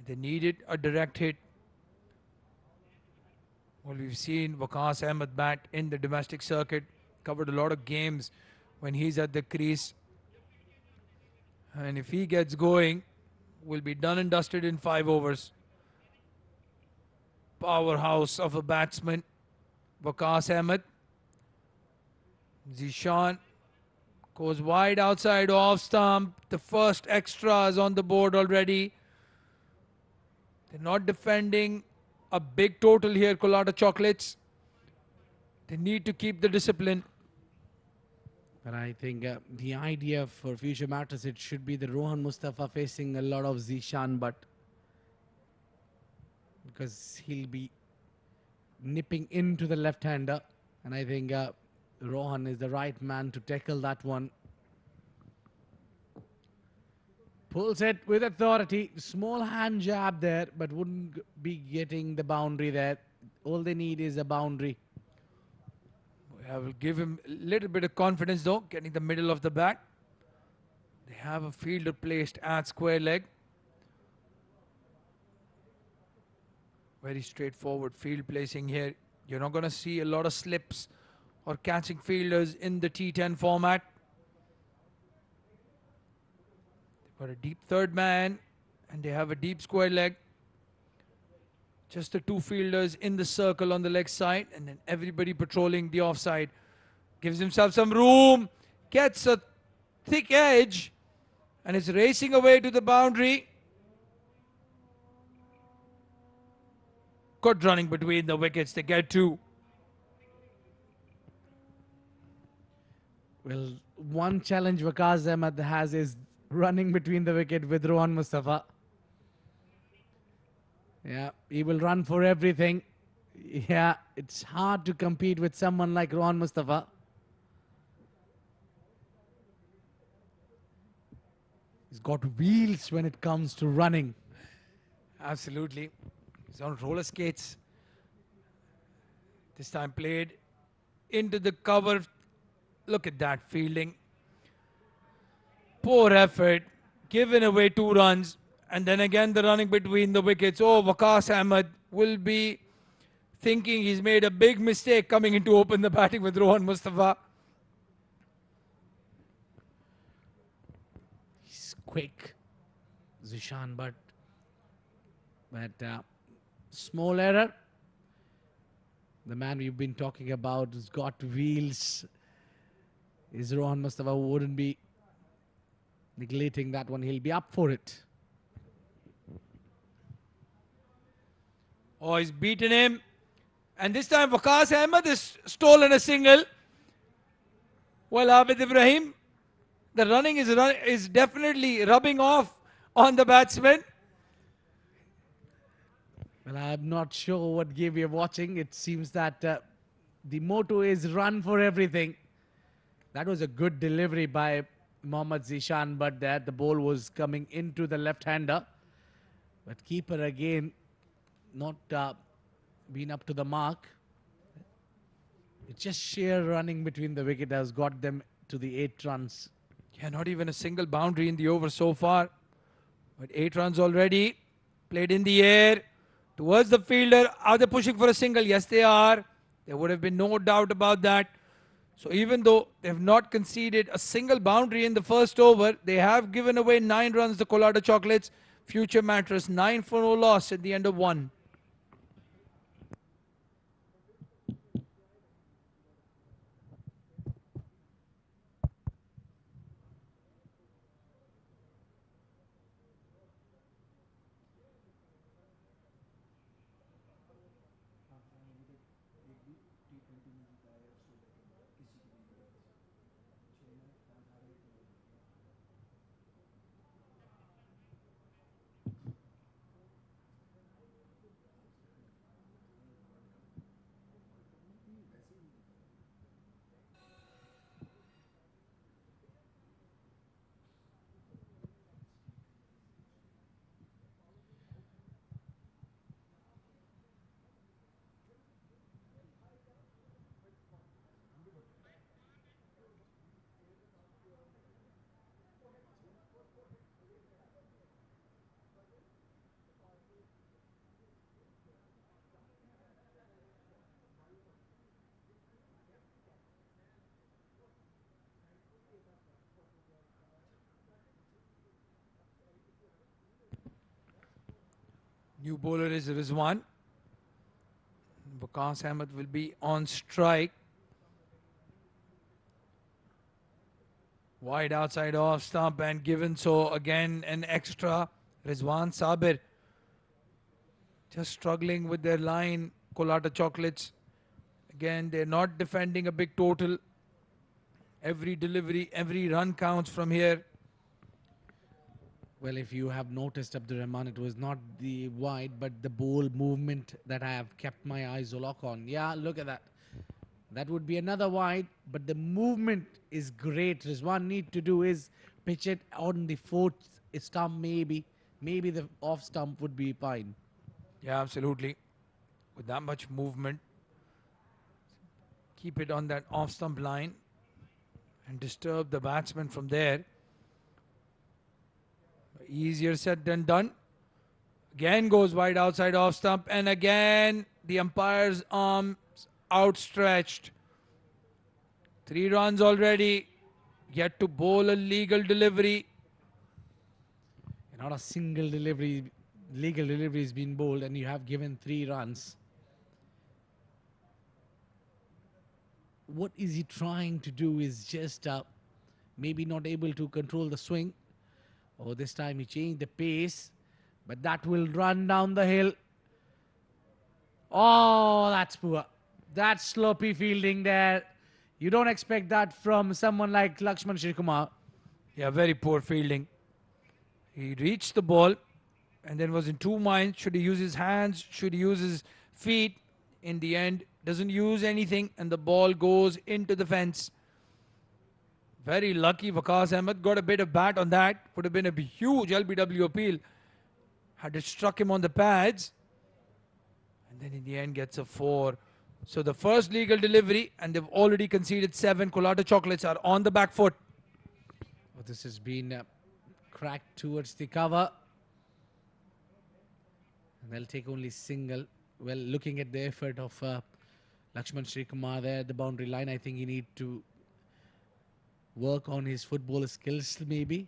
They needed a direct hit. Well, we've seen Waqas Ahmed bat in the domestic circuit. Covered a lot of games when he's at the crease. And if he gets going, will be done and dusted in 5 overs. Powerhouse of a batsman, Waqas Ahmed. Zishan goes wide outside off stump. The first extra is on the board already. They're not defending a big total here, Colatta Chocolates. They need to keep the discipline. But I think the idea for future Mattress, it should be the Rohan Mustafa facing a lot of Zishan, but because he'll be nipping into the left-hander, and I think Rohan is the right man to tackle that one. Pulls it with authority. Small hand jab there, but wouldn't be getting the boundary there. All they need is a boundary. I will give him a little bit of confidence though, getting the middle of the bat. They have a fielder placed at square leg. Very straightforward field placing here. You're not going to see a lot of slips or catching fielders in the T10 format. They've got a deep third man and they have a deep square leg. Just the 2 fielders in the circle on the leg side and then everybody patrolling the offside. Gives himself some room, gets a thick edge and is racing away to the boundary. Good running between the wickets to get 2. Well, one challenge Waqas Ahmed has is running between the wicket with Rohan Mustafa. Yeah, he will run for everything. Yeah, it's hard to compete with someone like Rohan Mustafa. He's got wheels when it comes to running. Absolutely. He's on roller skates. This time played into the cover. Look at that fielding. Poor effort. Giving away 2 runs. And then again the running between the wickets. Oh, Waqas Ahmed will be thinking he's made a big mistake coming in to open the batting with Rohan Mustafa. He's quick, Zishan, but small error. The man we've been talking about has got wheels. Is Rohan Mustafa, who wouldn't be neglecting that one. He'll be up for it. Oh, he's beaten him. And this time Waqas Ahmed has stolen a single. Well, Abid Ibrahim, the running is definitely rubbing off on the batsman. Well, I'm not sure what game we are watching. It seems that the motto is run for everything. That was a good delivery by Mohammad Zishan, but that the ball was coming into the left-hander. But keeper again not been up to the mark. It's just sheer running between the wicket has got them to the 8 runs. Yeah, not even a single boundary in the over so far. But 8 runs already. Played in the air. Towards the fielder. Are they pushing for a single? Yes, they are. There would have been no doubt about that. So even though they have not conceded a single boundary in the first over, they have given away 9 runs, the Colatta Chocolates. Future Mattress, 9 for no loss at the end of 1. New bowler is Rizwan. Waqas Ahmed will be on strike. Wide outside off stump and given, so again an extra. Rizwan Sabir just struggling with their line. Colatta Chocolates. Again, they're not defending a big total. Every delivery, every run counts from here. Well, if you have noticed, Abdur Rahman, it was not the wide, but the ball movement that I have kept my eyes lock on. Yeah, look at that. That would be another wide, but the movement is great. Rizwan need to do is pitch it on the 4th stump maybe. Maybe the off stump would be fine. Yeah, absolutely. With that much movement, keep it on that off stump line and disturb the batsman from there. Easier said than done. Again goes wide outside off stump, and again the umpire's arms outstretched. 3 runs already. Yet to bowl a legal delivery. Not a single delivery, legal delivery has been bowled, and you have given 3 runs. What is he trying to do is just maybe not able to control the swing. Oh, this time he changed the pace, but that will run down the hill. Oh, that's poor. That's sloppy fielding there. You don't expect that from someone like Lakshman Srikumar. Yeah, very poor fielding. He reached the ball and then was in 2 minds. Should he use his hands? Should he use his feet? In the end, doesn't use anything and the ball goes into the fence. Very lucky Waqas Ahmed got a bit of bat on that. Would have been a huge LBW appeal had it struck him on the pads. And then in the end gets a 4. So the first legal delivery, and they've already conceded 7. Colatta Chocolates are on the back foot. Oh, this has been cracked towards the cover. And they'll take only single. Well, looking at the effort of Lakshman Srikumar there at the boundary line, I think he need to work on his football skills maybe.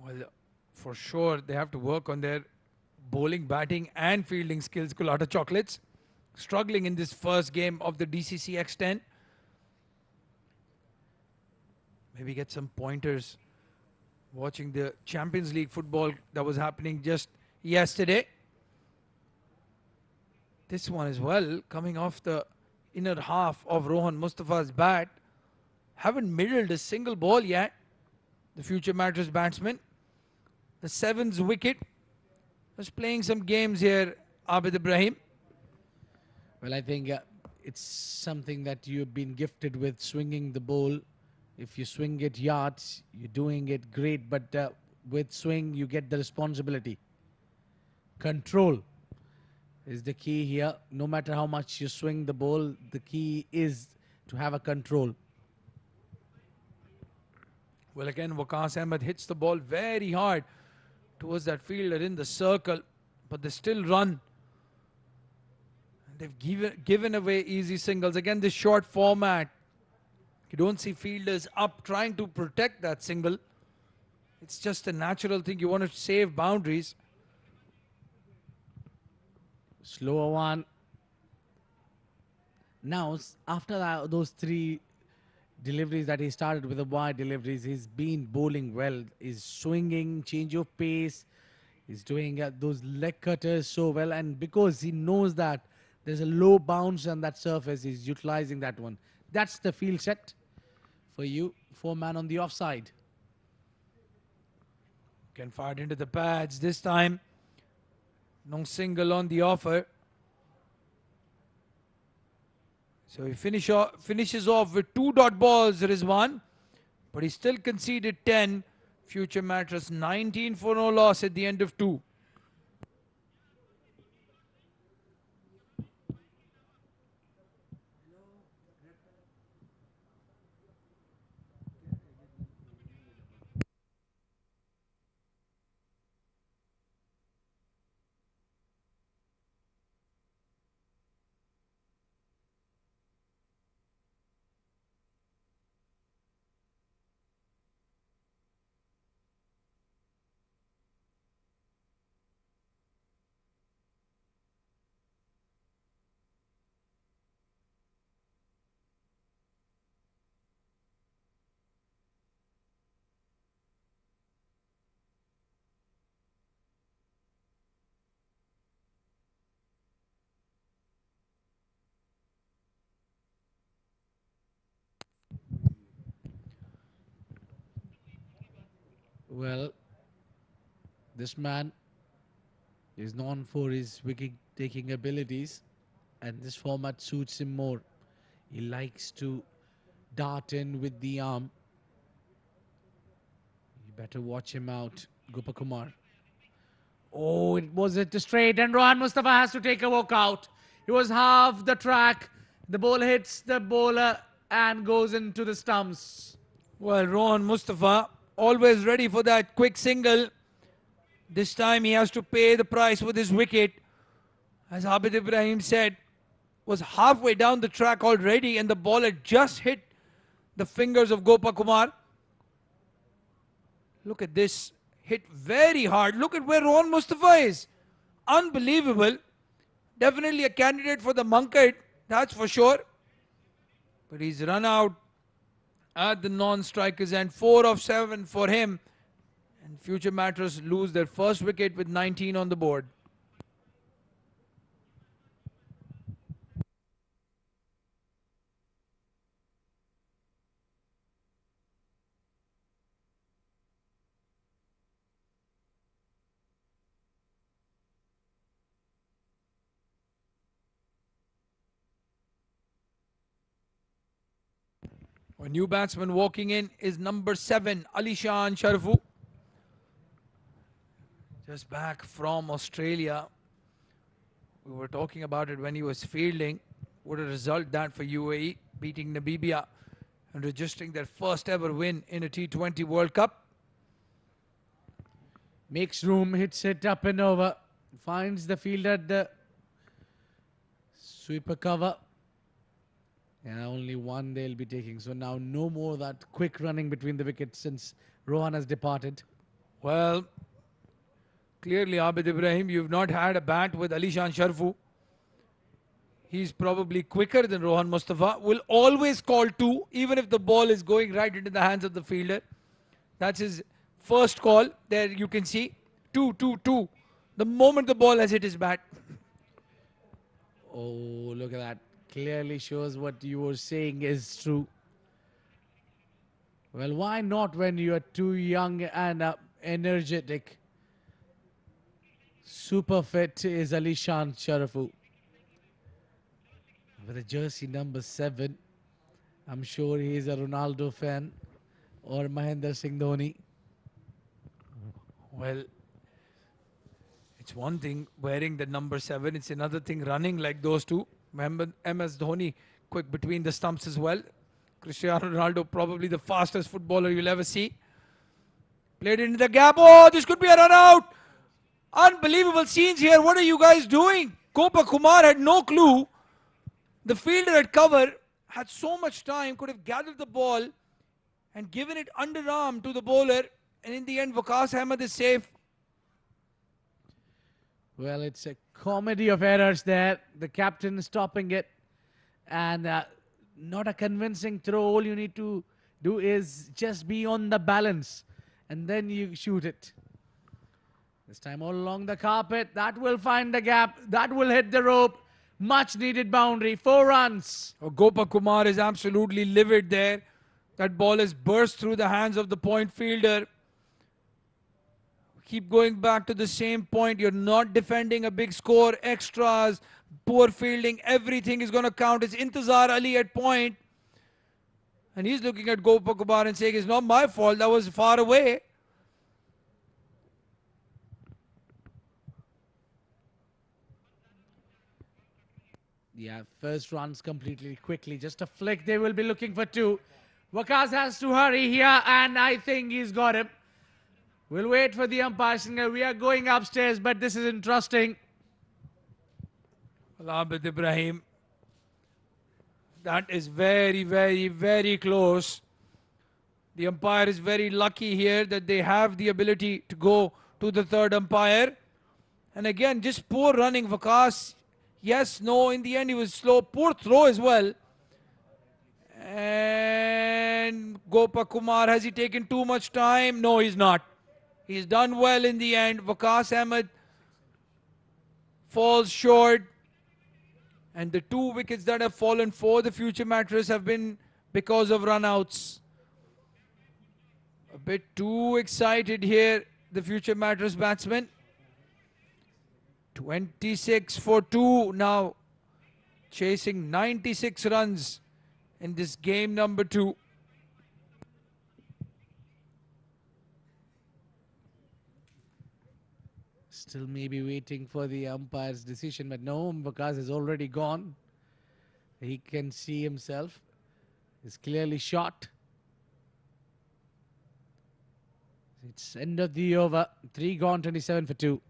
Well, for sure they have to work on their bowling, batting and fielding skills. Colatta Chocolates struggling in this first game of the DCC X10. Maybe get some pointers watching the Champions League football that was happening just yesterday. This one as well, coming off the inner half of Rohan Mustafa's bat. Haven't middled a single ball yet, the future Mattress batsman. The 7th wicket. Was playing some games here, Abid Ibrahim. Well, I think it's something that you've been gifted with, swinging the ball. If you swing it yards, you're doing it great, but with swing, you get the responsibility. Control is the key here. No matter how much you swing the ball, the key is to have a control. Well, again, Waqas Ahmed hits the ball very hard towards that fielder in the circle, but they still run. They've given away easy singles. Again, this short format, you don't see fielders up trying to protect that single. It's just a natural thing. You want to save boundaries. Slower one. Now, after those 3 deliveries that he started with the wide deliveries, he's been bowling well. He's swinging, change of pace. He's doing those leg cutters so well. And because he knows that there's a low bounce on that surface, he's utilizing that one. That's the field set for you. 4-man on the offside. Again, fired into the pads. This time, no single on the offer. So he finishes off with 2 dot balls, Rizwan. But he still conceded 10. Future Mattress 19 for no loss at the end of 2. Well, this man is known for his wicket-taking abilities, and this format suits him more. He likes to dart in with the arm. You better watch him out, Gopakumar. Oh, it was it straight, and Rohan Mustafa has to take a walk out. He was half the track. The ball hits the bowler and goes into the stumps. Well, Rohan Mustafa always ready for that quick single. This time he has to pay the price with his wicket. As Abid Ibrahim said, was halfway down the track already and the ball had just hit the fingers of Gopakumar. Look at this. Hit very hard. Look at where Rohan Mustafa is. Unbelievable. Definitely a candidate for the Munkit, that's for sure. But he's run out at the non-strikers and 4 of 7 for him. And future Mattress lose their first wicket with 19 on the board. A new batsman walking in is number 7, Alishan Sharfu. Just back from Australia. We were talking about it when he was fielding. What a result that for UAE, beating Namibia and registering their first ever win in a T20 World Cup. Makes room, hits it up and over. Finds the field at the sweeper cover. Yeah, only one they'll be taking. So now no more that quick running between the wickets since Rohan has departed. Well, clearly Abid Ibrahim, you've not had a bat with Alishan Sharfu. He's probably quicker than Rohan Mustafa. Will always call 2, even if the ball is going right into the hands of the fielder. That's his first call. There you can see 2, 2, 2. The moment the ball has hit his bat. Oh, look at that. Clearly shows what you were saying is true. Well, why not when you are too young and energetic? Super fit is Alishan Sharafu. With a jersey number 7. I'm sure he is a Ronaldo fan or Mahendra Singh Dhoni. Well, it's one thing wearing the number 7. It's another thing running like those two. Remember MS Dhoni, quick between the stumps as well. Cristiano Ronaldo, probably the fastest footballer you'll ever see. Played into the gap. Oh, this could be a run out. Unbelievable scenes here. What are you guys doing? Gopa Kumar had no clue. The fielder at cover had so much time, could have gathered the ball and given it underarm to the bowler. And in the end, Waqas Ahmed is safe. Well, it's a comedy of errors there. The captain stopping it. And not a convincing throw. All you need to do is just be on the balance. And then you shoot it. This time all along the carpet. That will find the gap. That will hit the rope. Much needed boundary. 4 runs. Oh, Gopa Kumar is absolutely livid there. That ball has burst through the hands of the point fielder. Keep going back to the same point. You're not defending a big score. Extras, poor fielding, everything is going to count. It's Intizar Ali at point. And he's looking at Gopa Kumar and saying, it's not my fault. That was far away. Yeah, first runs completely quickly. Just a flick. They will be looking for 2. Waqas has to hurry here, and I think he's got him. We'll wait for the umpire signal. We are going upstairs, but this is interesting. Abid Ibrahim. That is very, very, very close. The umpire is very lucky here that they have the ability to go to the third umpire. And again, just poor running. Waqas, yes, no, in the end he was slow. Poor throw as well. And Gopa Kumar, has he taken too much time? No, he's not. He's done well in the end. Waqas Ahmed falls short. And the 2 wickets that have fallen for the Future Mattress have been because of runouts. A bit too excited here, the Future Mattress batsman. 26 for 2 now. Chasing 96 runs in this game number 2. Still maybe waiting for the umpire's decision, but no, Waqas is already gone. He can see himself. He's clearly shot. It's end of the over. 3 gone, 27 for 2.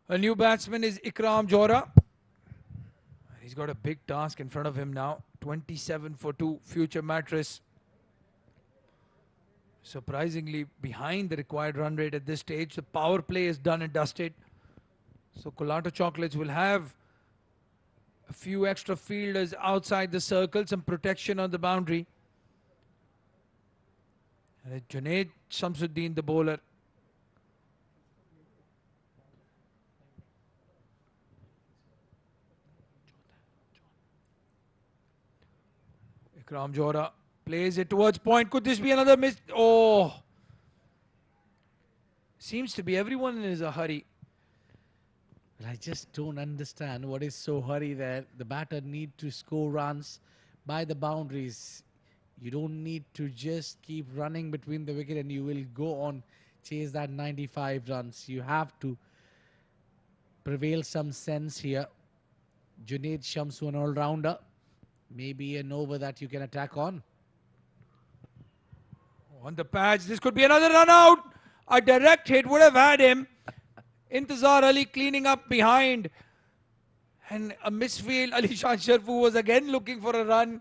A new batsman is Ikram Johra. He's got a big task in front of him now. 27 for 2, Future Mattress. Surprisingly behind the required run rate at this stage. The power play is done and dusted. So Colatta Chocolates will have a few extra fielders outside the circle, some protection on the boundary. And Junaid Shamsuddin, the bowler. Ikram Johra plays it towards point. Could this be another miss? Oh. Seems to be everyone is in a hurry. Well, I just don't understand what is so hurry there. The batter need to score runs by the boundaries. You don't need to just keep running between the wicket and you will go on chase that 95 runs. You have to prevail some sense here. Junaid Shamsu, an all-rounder. Maybe an over that you can attack on. On the patch, this could be another run out. A direct hit would have had him. Intizar Ali cleaning up behind. And a misfield. Alishan Sharfu was again looking for a run.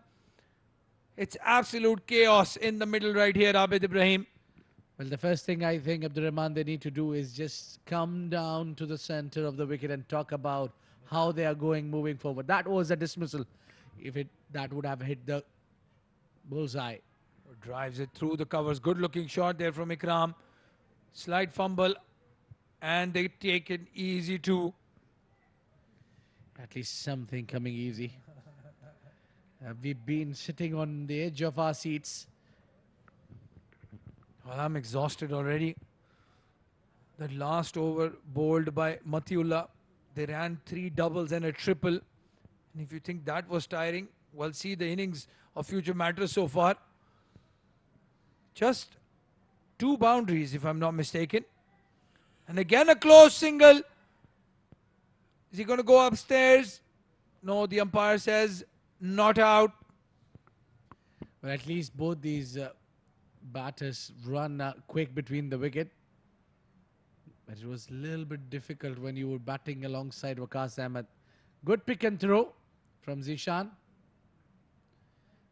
It's absolute chaos in the middle right here, Abid Ibrahim. Well, the first thing I think, Abdurrahman, they need to do is just come down to the center of the wicket and talk about how they are going moving forward. That was a dismissal. If that would have hit the bullseye. Drives it through the covers. Good looking shot there from Ikram. Slight fumble. And they take it easy too. At least something coming easy. We've been sitting on the edge of our seats. Well, I'm exhausted already. That last over bowled by Matiullah. They ran 3 doubles and a triple. And if you think that was tiring, well, see the innings of Future Mattress so far. Just 2 boundaries, if I'm not mistaken. And again a close single. Is he going to go upstairs? No, the umpire says not out. Well, at least both these batters run quick between the wicket. But it was a little bit difficult when you were batting alongside Waqas Ahmed. Good pick and throw from Zishan.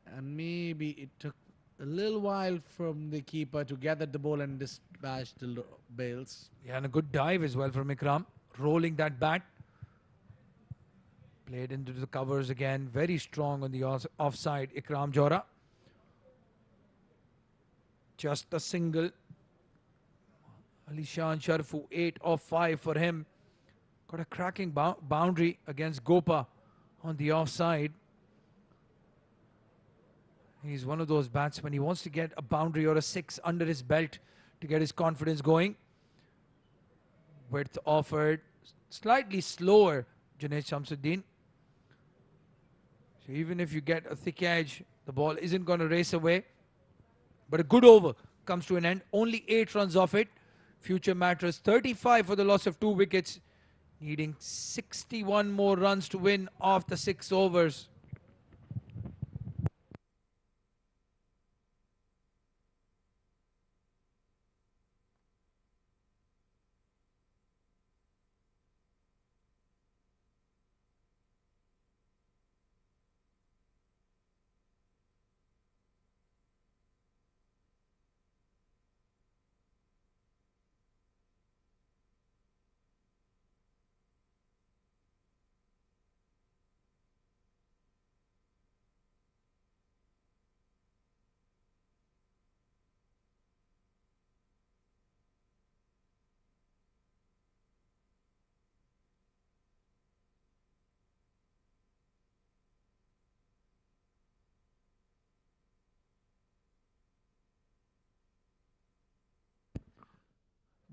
And maybe it took a little while from the keeper to gather the ball and dispatch the bails. Yeah, and a good dive as well from Ikram. Rolling that bat. Played into the covers again. Very strong on the offside, Ikram Johra. Just a single. Alishan Sharfu, 8 of 5 for him. Got a cracking boundary against Gopa on the offside. He's one of those batsmen. He wants to get a boundary or a 6 under his belt to get his confidence going. Width offered. Slightly slower, Junaid Shamsuddin. So even if you get a thick edge, the ball isn't going to race away. But a good over comes to an end. Only 8 runs off it. Future Mattress 35 for the loss of 2 wickets. Needing 61 more runs to win off the 6 overs.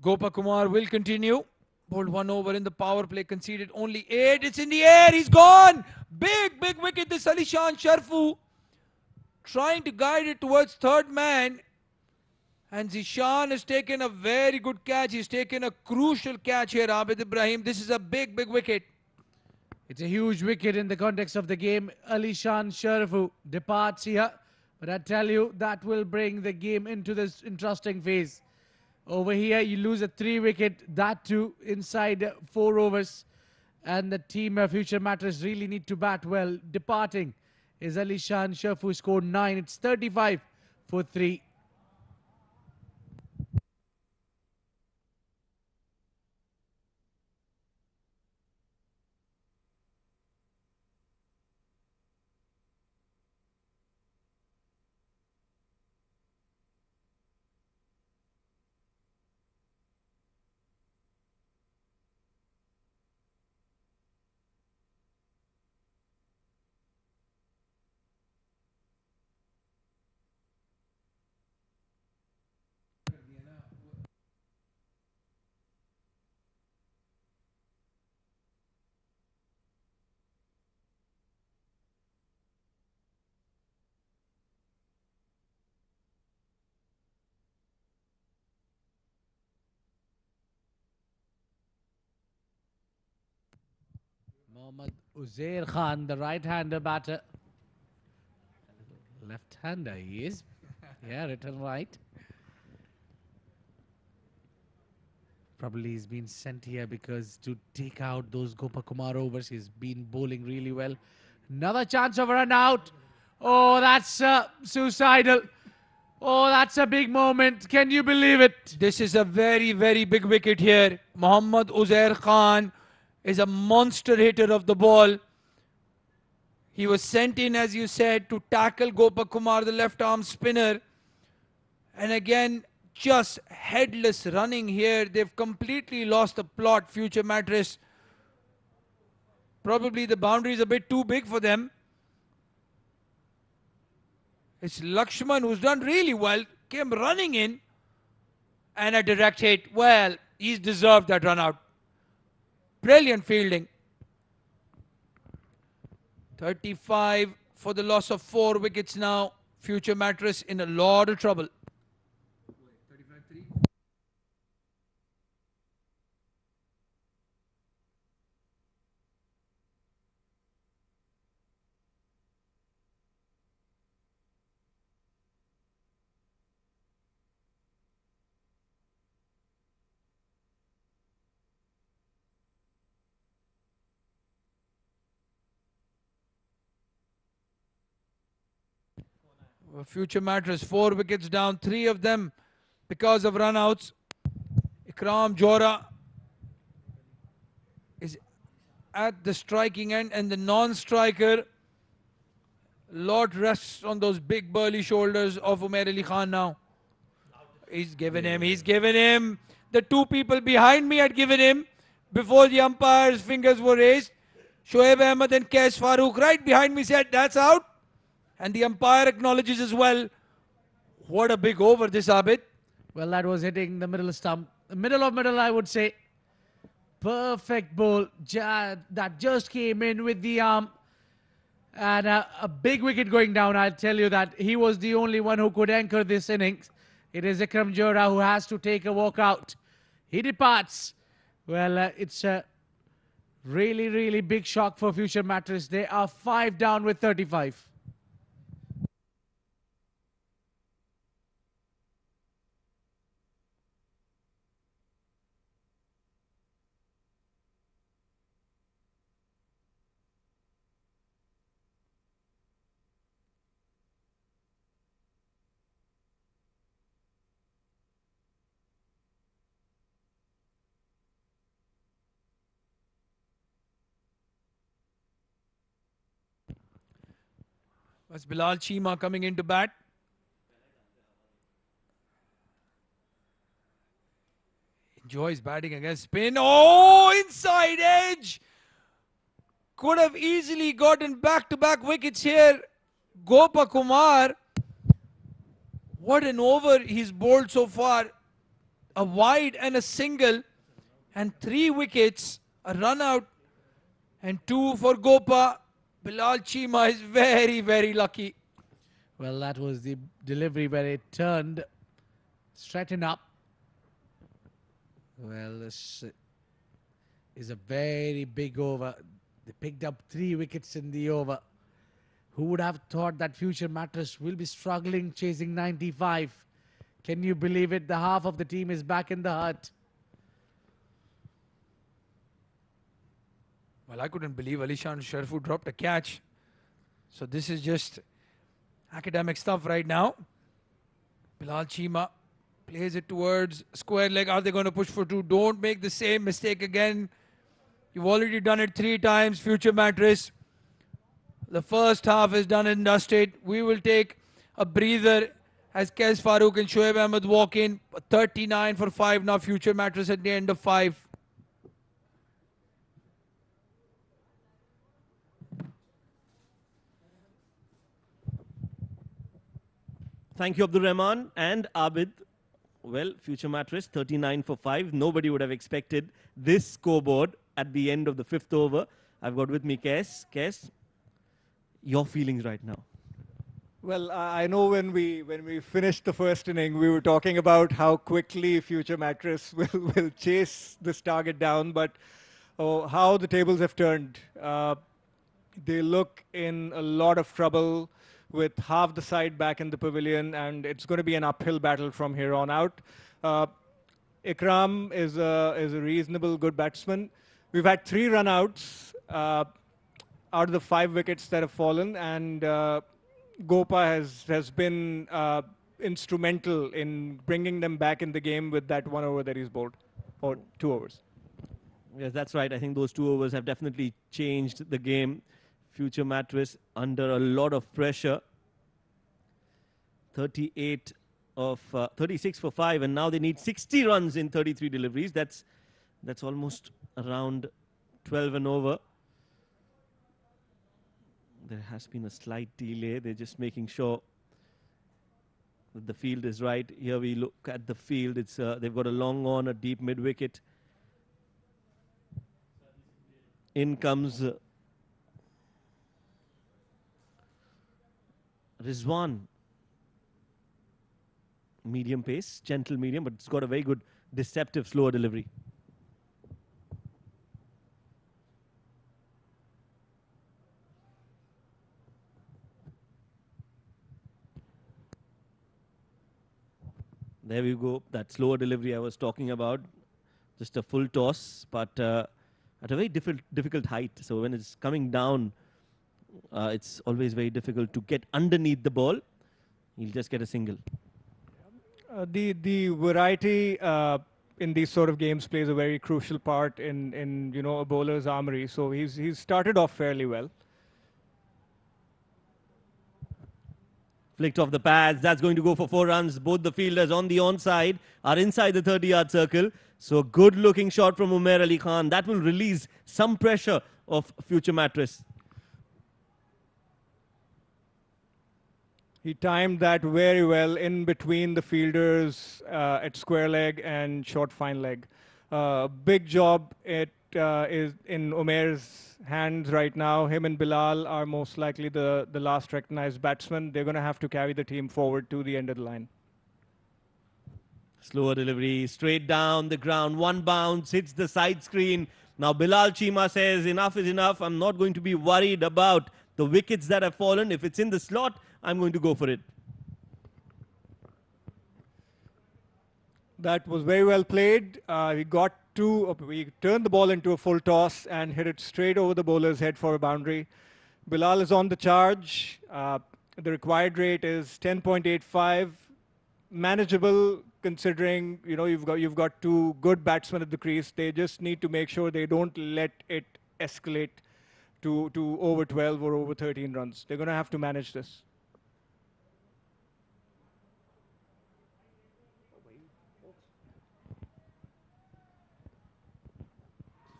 Gopa Kumar will continue. Bowled 1 over in the power play, conceded only 8. It's in the air, he's gone! Big wicket, this Alishan Sharfu. Trying to guide it towards third man. And Zishan has taken a very good catch. He's taken a crucial catch here, Abid Ibrahim. This is a big wicket. It's a huge wicket in the context of the game. Alishan Sharfu departs here. But I tell you, that will bring the game into this interesting phase. Over here, you lose a 3 wicket, that too inside 4 overs. And the team of Future Mattress really need to bat well. Departing is Alishan Sharfu, scored 9. It's 35 for 3. Mohammad Uzair Khan, the right-hander batter. Left-hander he is. Yeah, written right. Probably he's been sent here because to take out those Gopa Kumar overs, he's been bowling really well. Another chance of a run out. Oh, that's suicidal. Oh, that's a big moment. Can you believe it? This is a very, very big wicket here. Mohammad Uzair Khan is a monster hitter of the ball. He was sent in, as you said, to tackle Gopa Kumar, the left arm spinner. And again, just headless running here. They've completely lost the plot, Future Mattress. Probably the boundary is a bit too big for them. It's Lakshman who's done really well. Came running in. And a direct hit. Well, he's deserved that run out. Brilliant fielding. 35 for the loss of 4 wickets now. Future Mattress in a lot of trouble. Future Mattress, 4 wickets down, 3 of them because of runouts. Ikram Johra is at the striking end, and the non-striker, lot rests on those big burly shoulders of Umair Ali Khan now. He's given him. The 2 people behind me had given him before the umpire's fingers were raised. Shoaib Ahmed and Kesh Farooq right behind me said, that's out. And the umpire acknowledges as well. What a big over this, Abid. Well, that was hitting the middle stump. The middle of middle, I would say. Perfect ball. That just came in with the arm. And a big wicket going down. I'll tell you that he was the only one who could anchor this innings. It is Ikram Johra who has to take a walk out. He departs. Well, it's a really, really big shock for Future Mattress. They are 5 down with 35. That's Bilal Chima coming into bat. Enjoys batting against spin. Oh, inside edge. Could have easily gotten back-to-back wickets here. Gopa Kumar. What an over he's bowled so far. A wide and a single. And 3 wickets. A run out. And 2 for Gopa. Bilal Chima is very, very lucky. Well, that was the delivery where it turned, straightened up. Well, this is a very big over. They picked up 3 wickets in the over. Who would have thought that Future Mattress will be struggling chasing 95? Can you believe it? The half of the team is back in the hut. Well, I couldn't believe Alishan Sharfu dropped a catch. So this is just academic stuff right now. Bilal Chima plays it towards square leg. Are they going to push for 2? Don't make the same mistake again. You've already done it 3 times, Future Mattress. The first half is done and dusted. We will take a breather as Kesh Farooq and Shoaib Ahmed walk in. 39 for 5 now, Future Mattress at the end of 5. Thank you, Abdur Rahman and Abid. Well, Future Mattress, 39 for 5. Nobody would have expected this scoreboard at the end of the 5th over. I've got with me Kes. Kes, your feelings right now? Well, I know when we finished the first inning, we were talking about how quickly Future Mattress will chase this target down, but how the tables have turned. They look in a lot of trouble with half the side back in the pavilion, and it's going to be an uphill battle from here on out. Ikram is a reasonable, good batsman. We've had 3 run-outs out of the 5 wickets that have fallen, and Gopa has been instrumental in bringing them back in the game with that 1 over that he's bowled, or 2 overs. Yes, that's right. I think those 2 overs have definitely changed the game. Future Mattress under a lot of pressure. 38 of 36 for 5, and now they need 60 runs in 33 deliveries. That's almost around 12 and over. There has been a slight delay. They're just making sure that the field is right. Here we look at the field. It's they've got a long on, a deep mid wicket. In comes Rizwan. Medium pace, gentle medium, but it's got a very good deceptive slower delivery. There we go. That slower delivery I was talking about. Just a full toss, but at a very difficult height. So when it's coming down, it's always very difficult to get underneath the ball. He'll just get a single. The variety in these sort of games plays a very crucial part in a bowler's armory. So he's started off fairly well. Flicked off the pads. That's going to go for 4 runs. Both the fielders on the onside are inside the 30-yard circle. So good looking shot from Umair Ali Khan. That will release some pressure of Future Mattress. He timed that very well in between the fielders at square leg and short fine leg. Big job. It is in Umair's hands right now. Him and Bilal are most likely the last recognized batsmen. They're going to have to carry the team forward to the end of the line. Slower delivery, straight down the ground. 1 bounce, hits the side screen. Now Bilal Chima says, enough is enough. I'm not going to be worried about the wickets that have fallen. If it's in the slot, I'm going to go for it. That was very well played. We turned the ball into a full toss and hit it straight over the bowler's head for a boundary. Bilal is on the charge. The required rate is 10.85. Manageable considering you've got 2 good batsmen at the crease. They just need to make sure they don't let it escalate to over 12 or over 13 runs. They're going to have to manage this.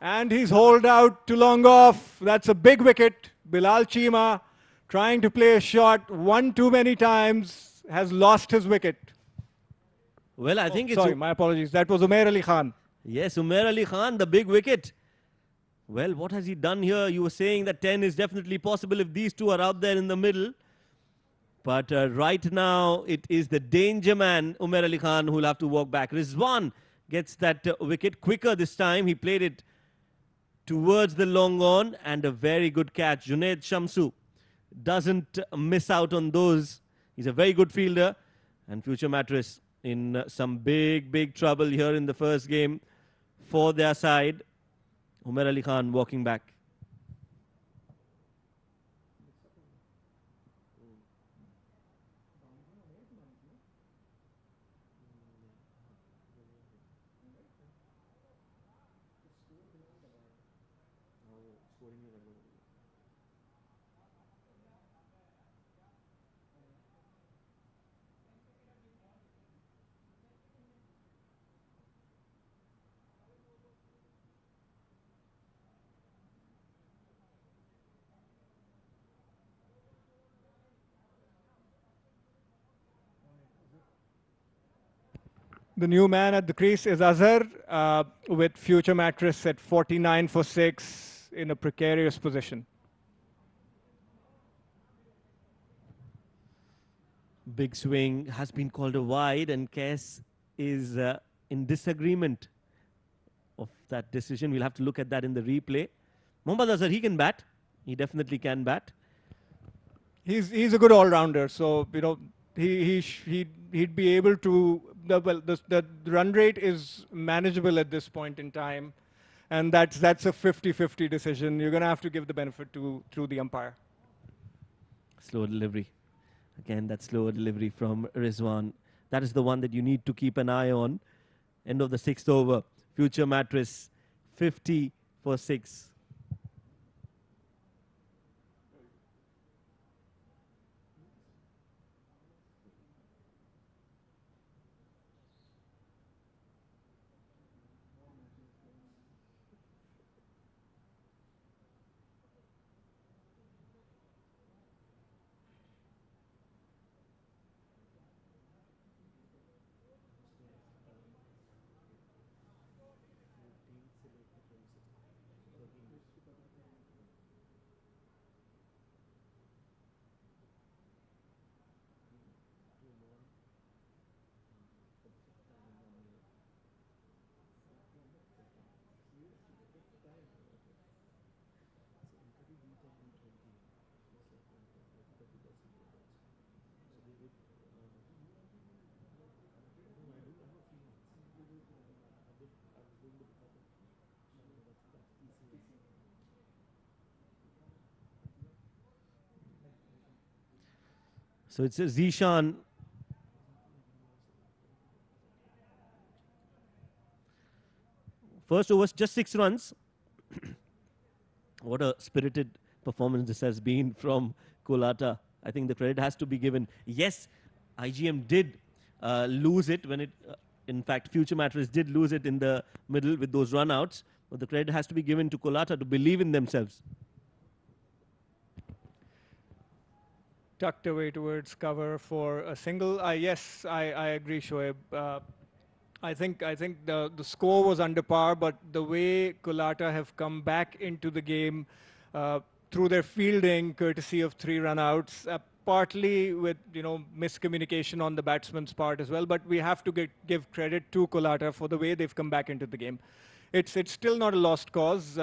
And he's holed out to long off. That's a big wicket. Bilal Chima, trying to play a shot one too many times, has lost his wicket. Well, I think it's... Sorry, my apologies. That was Umair Ali Khan. Yes, Umair Ali Khan, the big wicket. Well, what has he done here? You were saying that 10 is definitely possible if these two are out there in the middle. But right now, it is the danger man, Umair Ali Khan, who will have to walk back. Rizwan gets that wicket quicker this time. He played it towards the long on, and a very good catch. Junaid Shamsu doesn't miss out on those. He's a very good fielder. And Future Mattress in some big trouble here in the first game for their side. Umair Ali Khan walking back. The new man at the crease is Azhar, with Future Mattress at 49 for 6 in a precarious position. Big swing has been called a wide, and Kes is in disagreement of that decision. We'll have to look at that in the replay. Mohammad Azhar, he can bat. He definitely can bat. He's a good all-rounder, so he'd be able to. The run rate is manageable at this point in time, and that's a 50-50 decision. You're going to have to give the benefit to the umpire. Slow delivery. Again, that slower delivery from Rizwan. That is the one that you need to keep an eye on. End of the 6th over. Future Mattress 50 for 6. So it's a Zishan. First over, just 6 runs. What a spirited performance this has been from Colatta. I think the credit has to be given. Yes, IGM did lose it when it, in fact, Future Mattress did lose it in the middle with those run-outs. But the credit has to be given to Colatta to believe in themselves. Tucked away towards cover for a single. Yes, I agree, Shoaib. I think the score was under par, but the way Colatta have come back into the game through their fielding, courtesy of 3 run-outs, partly with miscommunication on the batsman's part as well. But we have to give credit to Colatta for the way they've come back into the game. It's still not a lost cause.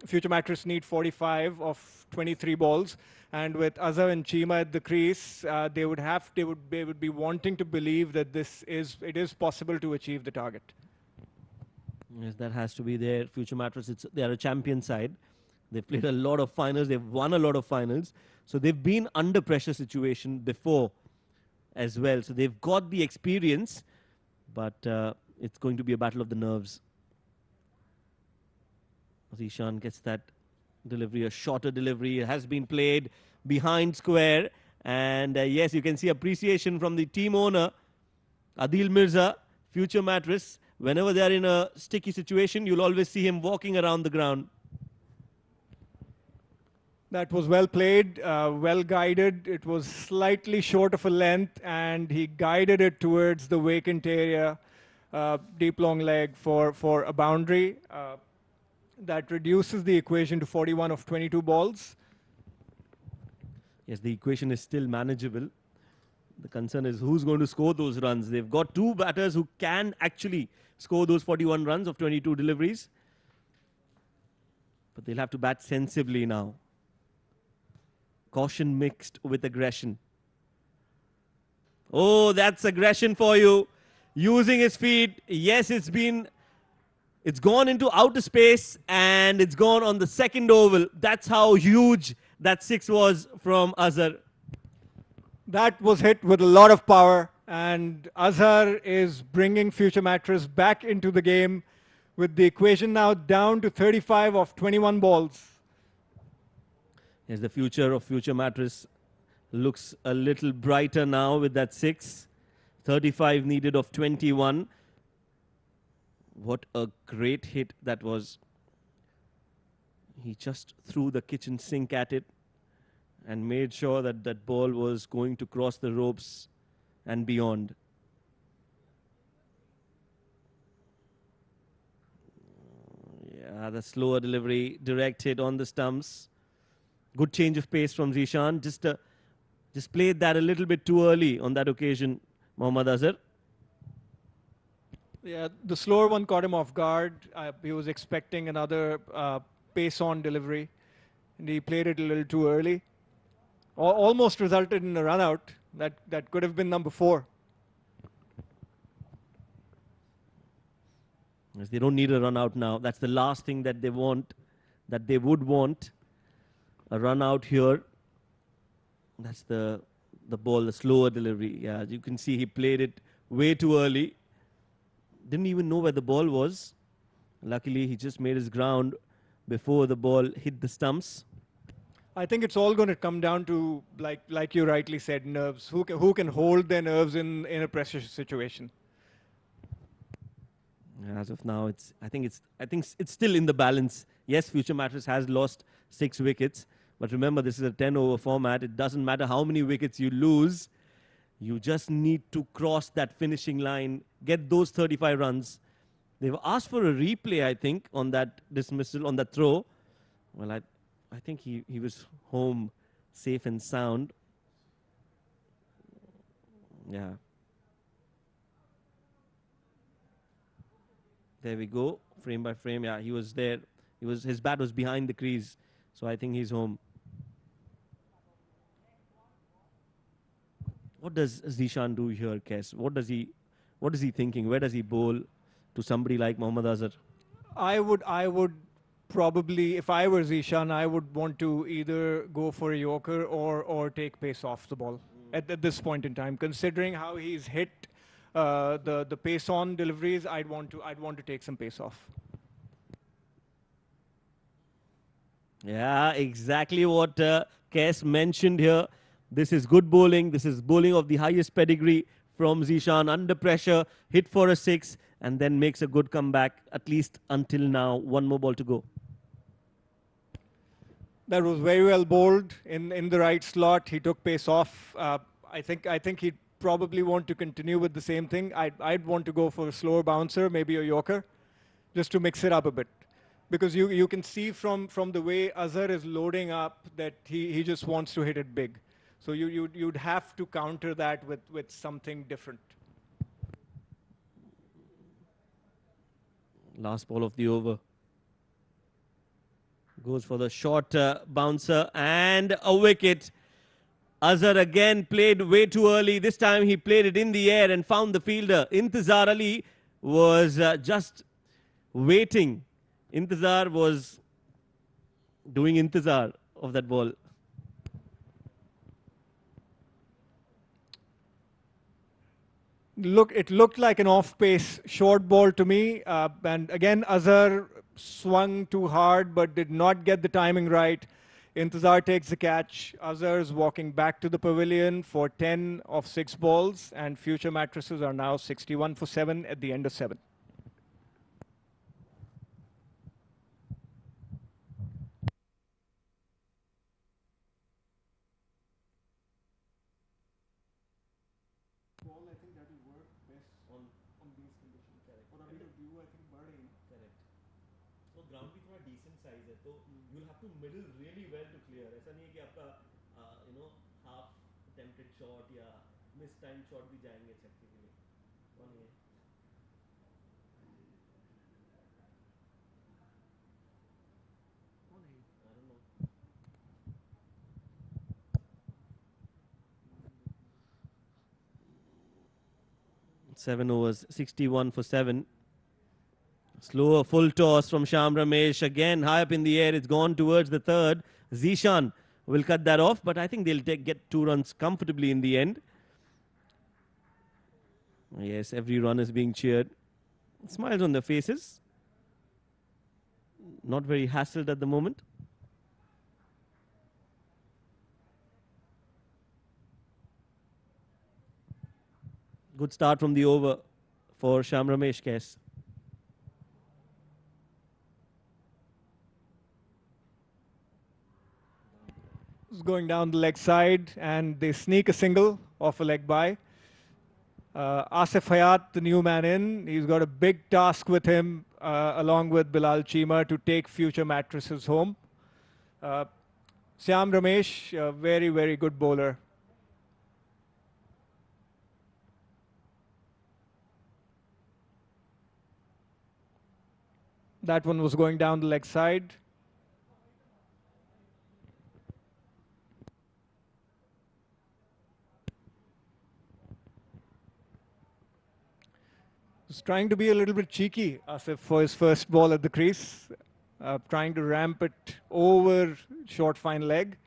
Future Mattress need 45 of 23 balls, and with Azhar and Chima at the crease, they would be wanting to believe that it is possible to achieve the target. Yes, that has to be there. Future Mattress, they are a champion side. They've played a lot of finals. They've won a lot of finals. So they've been under pressure situation before as well. So they've got the experience, but it's going to be a battle of the nerves. Zishan gets that delivery, a shorter delivery. It has been played behind square. And yes, you can see appreciation from the team owner, Adil Mirza, Future Mattress. Whenever they are in a sticky situation, you'll always see him walking around the ground. That was well played, well guided. It was slightly short of a length, and he guided it towards the vacant area, deep long leg for a boundary. That reduces the equation to 41 of 22 balls. Yes, the equation is still manageable. The concern is who's going to score those runs. They've got 2 batters who can actually score those 41 runs of 22 deliveries. But they'll have to bat sensibly now. Caution mixed with aggression. Oh, that's aggression for you. Using his feet. Yes, it's gone into outer space, and it's gone on the 2nd oval. That's how huge that 6 was from Azhar. That was hit with a lot of power, and Azhar is bringing Future Mattress back into the game with the equation now down to 35 of 21 balls. Yes, the future of Future Mattress looks a little brighter now with that 6. 35 needed of 21. What a great hit that was. He just threw the kitchen sink at it and made sure that that ball was going to cross the ropes and beyond. Yeah, the slower delivery, direct hit on the stumps. Good change of pace from Zishan. Just played that a little bit too early on that occasion, Mohammad Azhar. Yeah, the slower one caught him off guard. He was expecting another pace-on delivery, and he played it a little too early. Almost resulted in a run-out. That could have been number 4. Yes, they don't need a run-out now. That's the last thing that they want, that they would want. A run-out here. That's the the ball, the slower delivery. Yeah, you can see he played it way too early. Didn't even know where the ball was. Luckily, he just made his ground before the ball hit the stumps. I think it's all going to come down to, like you rightly said, nerves. Who can hold their nerves in a pressure situation? As of now, I think it's still in the balance. Yes, Future Mattress has lost 6 wickets, but remember this is a 10-over format. It doesn't matter how many wickets you lose. You just need to cross that finishing line, get those 35 runs. They've asked for a replay, I think, on that dismissal, on that throw. Well, I think he was home safe and sound. Yeah. There we go, frame by frame. Yeah, he was there. His bat was behind the crease, so I think he's home. What does Zishan do here, Kes? What is he thinking? Where does he bowl to somebody like Mohammad Azhar? I would probably, if I were Zishan, I would want to either go for a Yorker or take pace off the ball at this point in time. Considering how he's hit the pace on deliveries, I'd want to take some pace off. Yeah, exactly what Kes mentioned here. This is good bowling. This is bowling of the highest pedigree from Zishan. Under pressure, hit for a 6, and then makes a good comeback, at least until now. One more ball to go. That was very well bowled in the right slot. He took pace off. I think he'd probably want to continue with the same thing. I'd want to go for a slower bouncer, maybe a Yorker, just to mix it up a bit. Because you can see from the way Azhar is loading up that he just wants to hit it big. So you'd have to counter that with something different. Last ball of the over. Goes for the short bouncer and a wicket. Azhar again played way too early. This time he played it in the air and found the fielder. Intizar Ali was just waiting. Intizar was doing intizar of that ball. It looked like an off-pace short ball to me. And again, Azhar swung too hard but did not get the timing right. Intizar takes the catch. Azhar is walking back to the pavilion for 10 of 6 balls. And Future Mattresses are now 61 for 7 at the end of 7. Ground भी थोड़ा decent size है तो you will have to middle really well to clear ऐसा नहीं है कि आपका half attempted shot या मिस टाइम शॉट भी जाएंगे छक्के के लिए कौन है I don't know 7 overs 61 for 7. Slower full toss from Sham Ramesh. Again, high up in the air. It's gone towards the third. Zishan will cut that off, but I think they'll get 2 runs comfortably in the end. Yes, every run is being cheered. Smiles on their faces. Not very hassled at the moment. Good start from the over for Sham Ramesh, Kes. Going down the leg side, and they sneak a single off a leg by. Asif Hayat, the new man in, he's got a big task with him, along with Bilal Cheema, to take Future Mattresses home. Syam Ramesh, a very, very good bowler. That one was going down the leg side. Was trying to be a little bit cheeky, Asif, for his first ball at the crease. Trying to ramp it over short fine leg.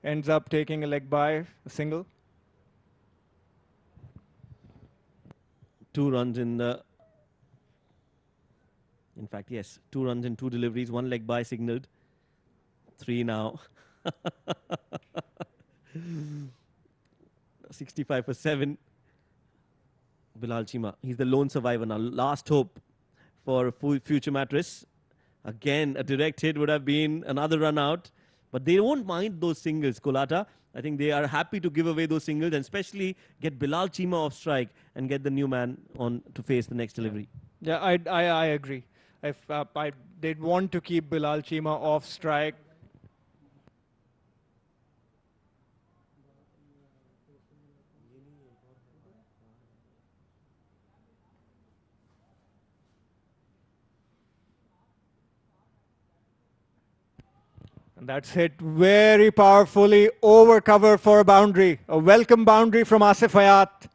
Ends up taking a leg by, a single. 2 runs in the. In fact, yes, 2 runs in 2 deliveries, 1 leg by signaled. 3 now. 65 for 7. Bilal Chima, he's the lone survivor now. Last hope for future Mattress. Again, a direct hit would have been another run out. But they won't mind those singles, Colatta. I think they are happy to give away those singles and especially get Bilal Chima off strike and get the new man on to face the next delivery. Yeah, I agree. If they'd want to keep Bilal Chima off strike. And that's hit very powerfully over cover for a boundary. A welcome boundary from Asif Hayat.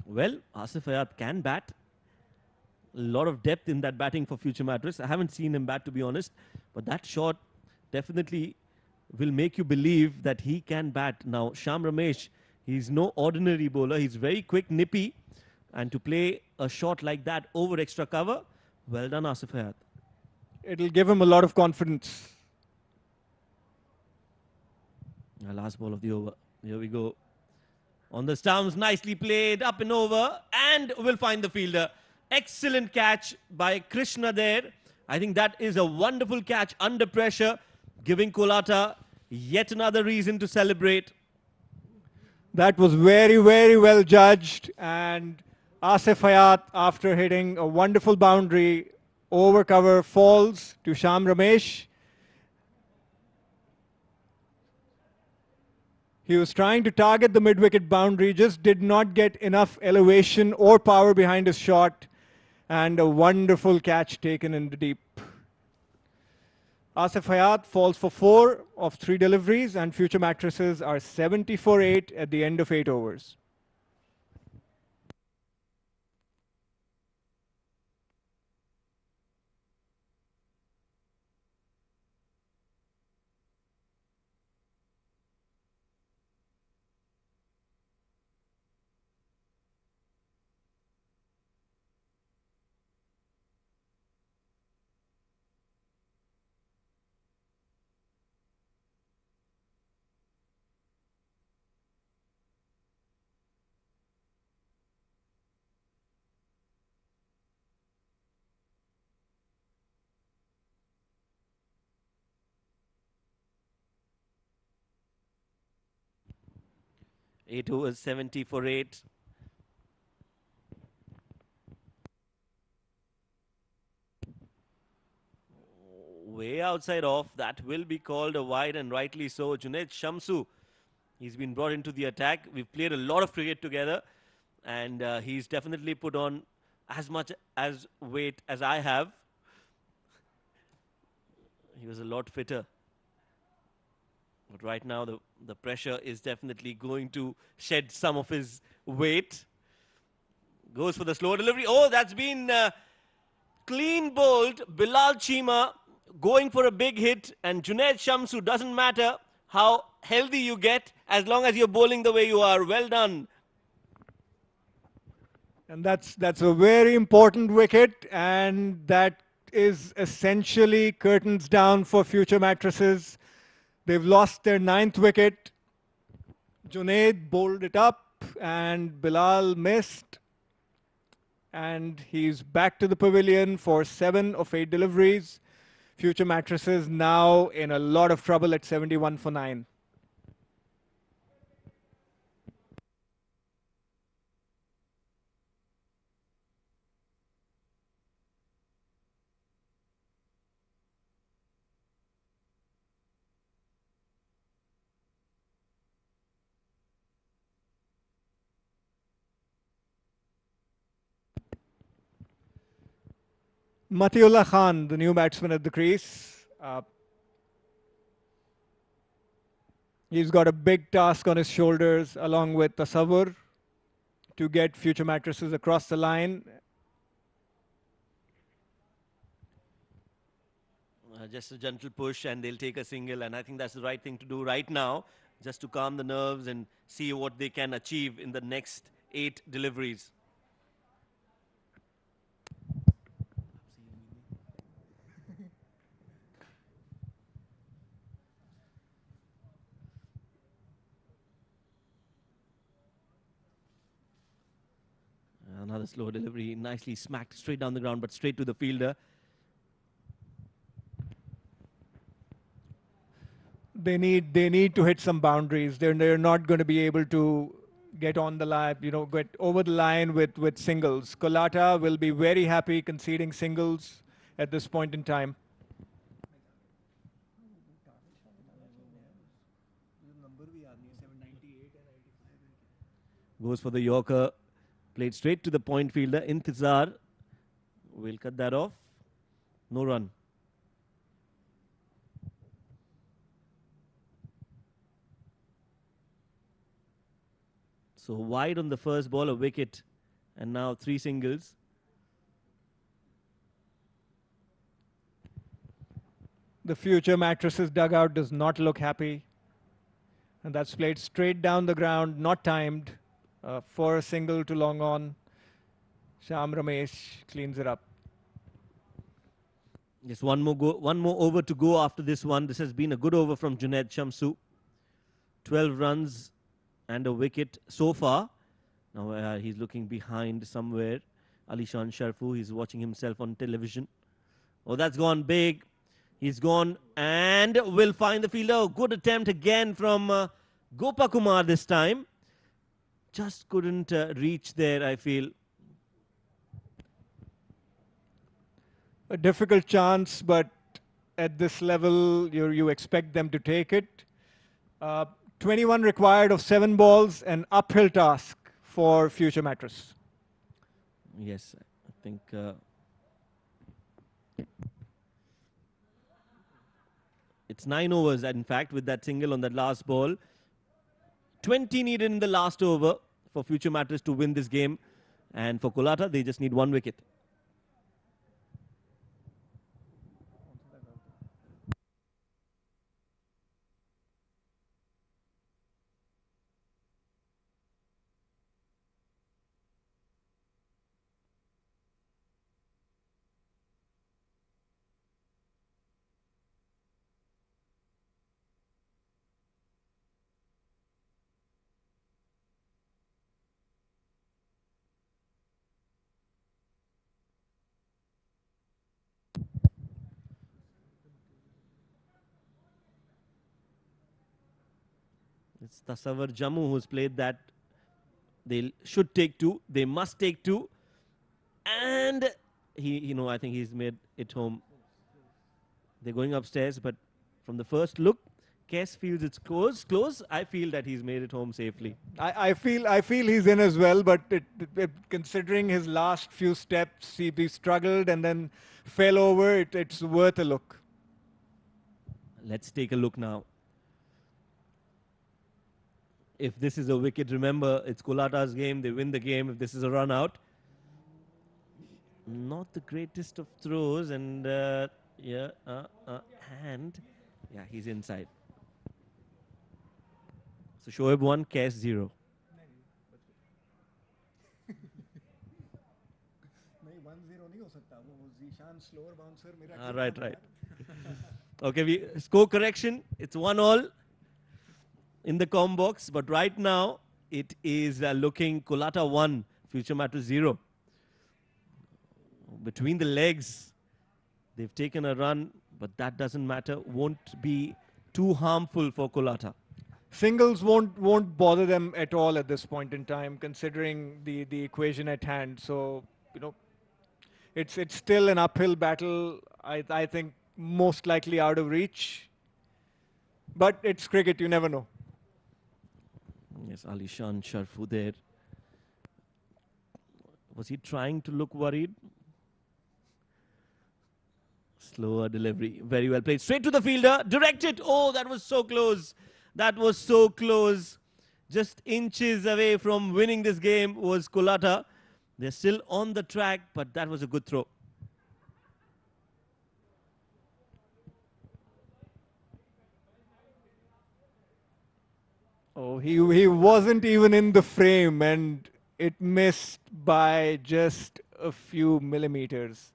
Well, Asif Hayat can bat. A lot of depth in that batting for future Mattress. I haven't seen him bat, to be honest. But that shot definitely will make you believe that he can bat. Now, Sham Ramesh, he's no ordinary bowler. He's very quick, nippy. And to play a shot like that over extra cover, well done, Asif Hayat. It'll give him a lot of confidence. Last ball of the over. Here we go. On the stumps, nicely played, up and over. And we'll find the fielder. Excellent catch by Krishna there. I think that is a wonderful catch under pressure, giving Colatta yet another reason to celebrate. That was very, very well judged. And Asif Hayat, after hitting a wonderful boundary, over cover falls to Sham Ramesh. He was trying to target the mid-wicket boundary, just did not get enough elevation or power behind his shot. And a wonderful catch taken in the deep. Asif Hayat falls for 4 of 3 deliveries, and future Mattresses are 70 for 8 at the end of 8 overs. Eight overs, 70 for 8. Way outside off. That will be called a wide, and rightly so. Junaid Shamsu, he's been brought into the attack. We've played a lot of cricket together, and he's definitely put on as much as weight as I have. He was a lot fitter. But right now, the pressure is definitely going to shed some of his weight. Goes for the slow delivery. Oh, that's been clean bowled. Bilal Chima going for a big hit. And Junaid Shamsu, doesn't matter how healthy you get as long as you're bowling the way you are. Well done. And that's a very important wicket, and that is essentially curtains down for future Mattresses. They've lost their 9th wicket. Junaid bowled it up and Bilal missed. And he's back to the pavilion for 7 of 8 deliveries. Future Mattresses now in a lot of trouble at 71 for 9. Matiullah Khan, the new batsman at the crease. He's got a big task on his shoulders along with Tasawwur to get future Mattresses across the line. Just a gentle push and they'll take a single, and I think that's the right thing to do right now, just to calm the nerves and see what they can achieve in the next 8 deliveries. Another slow delivery, nicely smacked straight down the ground, but straight to the fielder. They need to hit some boundaries. They're not going to be able to get on the line, get over the line with singles. Colatta will be very happy conceding singles at this point in time. Goes for the Yorker, played straight to the point fielder. Intizar will cut that off. No run. So wide on the first ball, a wicket, and now 3 singles. The future Mattresses dugout does not look happy. And that's played straight down the ground, not timed, for a single to long on. Sham Ramesh cleans it up. Yes, one more over to go after this one. This has been a good over from Junaid Shamsu. 12 runs and a wicket so far. Now he's looking behind somewhere. Alishan Sharfu, he's watching himself on television. Oh, that's gone big. He's gone and will find the fielder. Good attempt again from Gopakumar this time. Just couldn't reach there, I feel. A difficult chance, but at this level, you expect them to take it. 21 required of 7 balls, an uphill task for future Mattress. Yes, I think it's 9 overs, in fact, with that single on that last ball. 20 needed in the last over for future Mattress to win this game. And for Colatta, they just need 1 wicket. It's Tasawwur Jammu who's played that. They should take 2. They must take 2. And I think he's made it home. They're going upstairs, but from the first look, Kes feels it's close. I feel that he's made it home safely. I feel he's in as well, but considering his last few steps, he struggled and then fell over. It's worth a look. Let's take a look now. If this is a wicket, remember, it's Colatta's game. They win the game if this is a run out. Not the greatest of throws, and he's inside. So Shoaib 1, Kes 0. Right. Okay, score correction. It's 1-1 in the com box, but right now it is looking Colatta 1, future Mattress 0. Between the legs, they've taken a run, but that doesn't matter. Won't be too harmful for Colatta. Singles won't bother them at all at this point in time, considering the equation at hand. So it's still an uphill battle. I think most likely out of reach, but it's cricket. You never know. Yes, Alishan Sharfu there. Was he trying to look worried? Slower delivery. Very well played. Straight to the fielder. Directed. Oh, that was so close. That was so close. Just inches away from winning this game was Colatta. They're still on the track, but that was a good throw. Oh, he wasn't even in the frame, and it missed by just a few millimeters.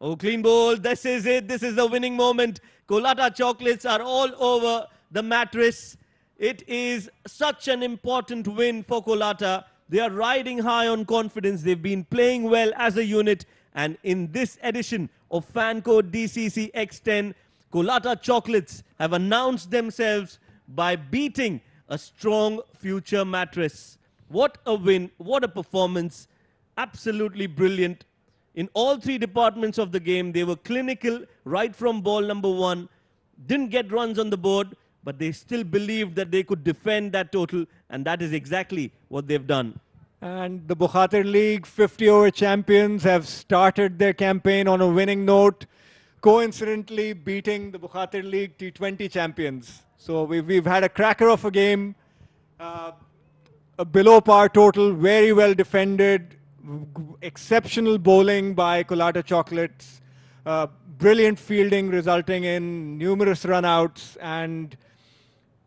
Oh, clean bowl. This is it. This is the winning moment. Colatta chocolates are all over the mattress. It is such an important win for Colatta. They are riding high on confidence. They've been playing well as a unit. And in this edition of fan code DCC X10, Colatta chocolates have announced themselves by beating a strong Future Mattress. What a win. What a performance. Absolutely brilliant. In all three departments of the game, they were clinical right from ball number 1. Didn't get runs on the board, but they still believed that they could defend that total, and that is exactly what they've done. And the Bukhatir League 50-over champions have started their campaign on a winning note, coincidentally beating the Bukhatir League T20 champions. So we've had a cracker of a game, a below par total, very well defended, exceptional bowling by Colatta Chocolates, brilliant fielding resulting in numerous runouts, and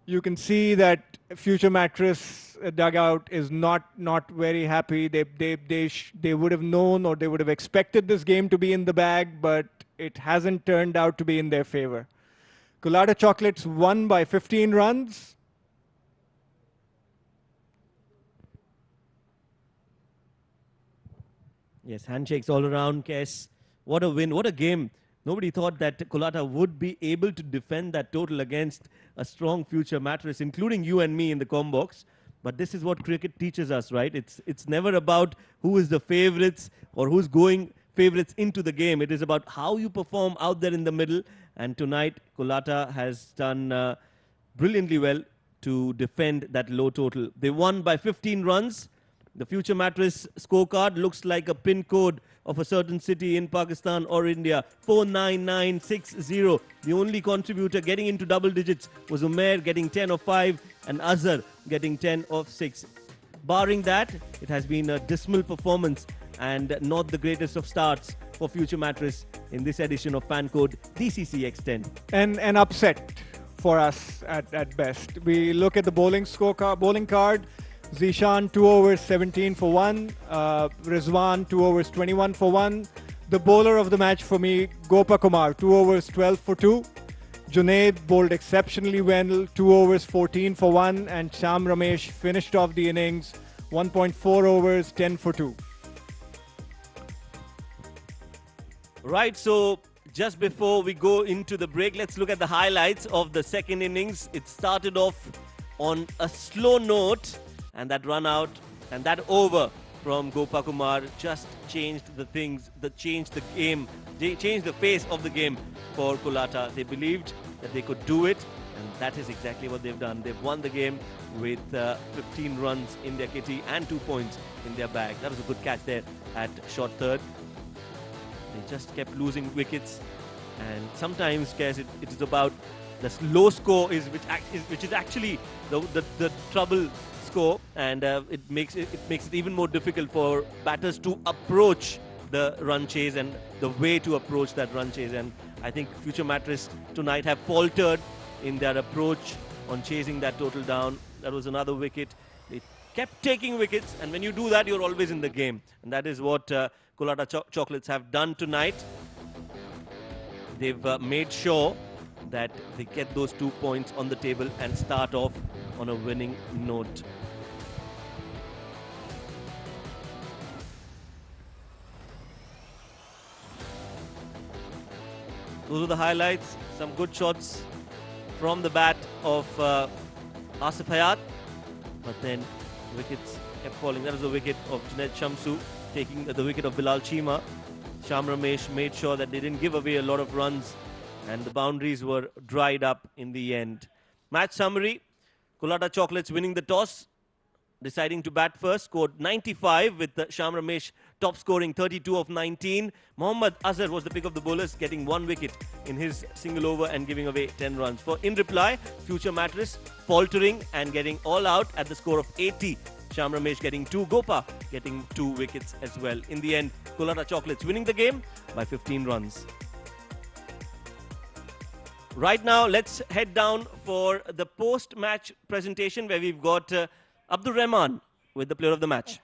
you can see that Future Mattress dugout is not very happy. They would have known, or they would have expected this game to be in the bag, but it hasn't turned out to be in their favor. Colatta Chocolates won by 15 runs. Yes, handshakes all around, Kes. What a win, what a game. Nobody thought that Colatta would be able to defend that total against a strong Future Mattress, including you and me in the com box. But this is what cricket teaches us, right? It's never about who is the favorites or who's going favorites into the game. It is about how you perform out there in the middle. And tonight, Colatta has done brilliantly well to defend that low total. They won by 15 runs. The Future Mattress scorecard looks like a pin code of a certain city in Pakistan or India. 49960. The only contributor getting into double digits was Umair getting 10 of 5 and Azhar getting 10 of 6. Barring that, it has been a dismal performance and not the greatest of starts for Future Mattress in this edition of fan code DCC X10. And an upset for us at best. We look at the bowling card. Zishan 2 overs 17 for 1, Rizwan 2 overs 21 for 1. The bowler of the match for me, Gopa Kumar, 2 overs 12 for 2. Junaid bowled exceptionally well, 2 overs 14 for 1, and Sham Ramesh finished off the innings 1.4 overs 10 for 2. Right, so just before we go into the break, let's look at the highlights of the second innings. It started off on a slow note. And that run out and that over from Gopakumar just changed the things, changed the game, they changed the face of the game for Colatta. They believed that they could do it, and that is exactly what they've done. They've won the game with 15 runs in their kitty and 2 points in their bag. That was a good catch there at short third. They just kept losing wickets, and sometimes, guys, it is about the low score which is actually the trouble score, and it makes it even more difficult for batters to approach the run chase and the way to approach that run chase. And I think Future Mattress tonight have faltered in their approach on chasing that total down. That was another wicket. They kept taking wickets, and when you do that, you're always in the game, and that is what Colatta Chocolates have done tonight. They've made sure that they get those 2 points on the table and start off on a winning note. Those are the highlights. Some good shots from the bat of Asif Hayat, but then wickets kept falling. That was the wicket of Junaid Shamsu, taking the wicket of Bilal Chima. Sham Ramesh made sure that they didn't give away a lot of runs, and the boundaries were dried up in the end. Match summary: Colatta Chocolates winning the toss, deciding to bat first, scored 95 with Sham Ramesh top scoring 32 of 19. Mohammad Azhar was the pick of the bowlers, getting 1 wicket in his single over and giving away 10 runs. In reply, Future Mattress faltering and getting all out at the score of 80. Sham Ramesh getting 2, Gopa getting 2 wickets as well. In the end, Colatta Chocolates winning the game by 15 runs. Right now, let's head down for the post-match presentation where we've got Abdur Rahman with the player of the match.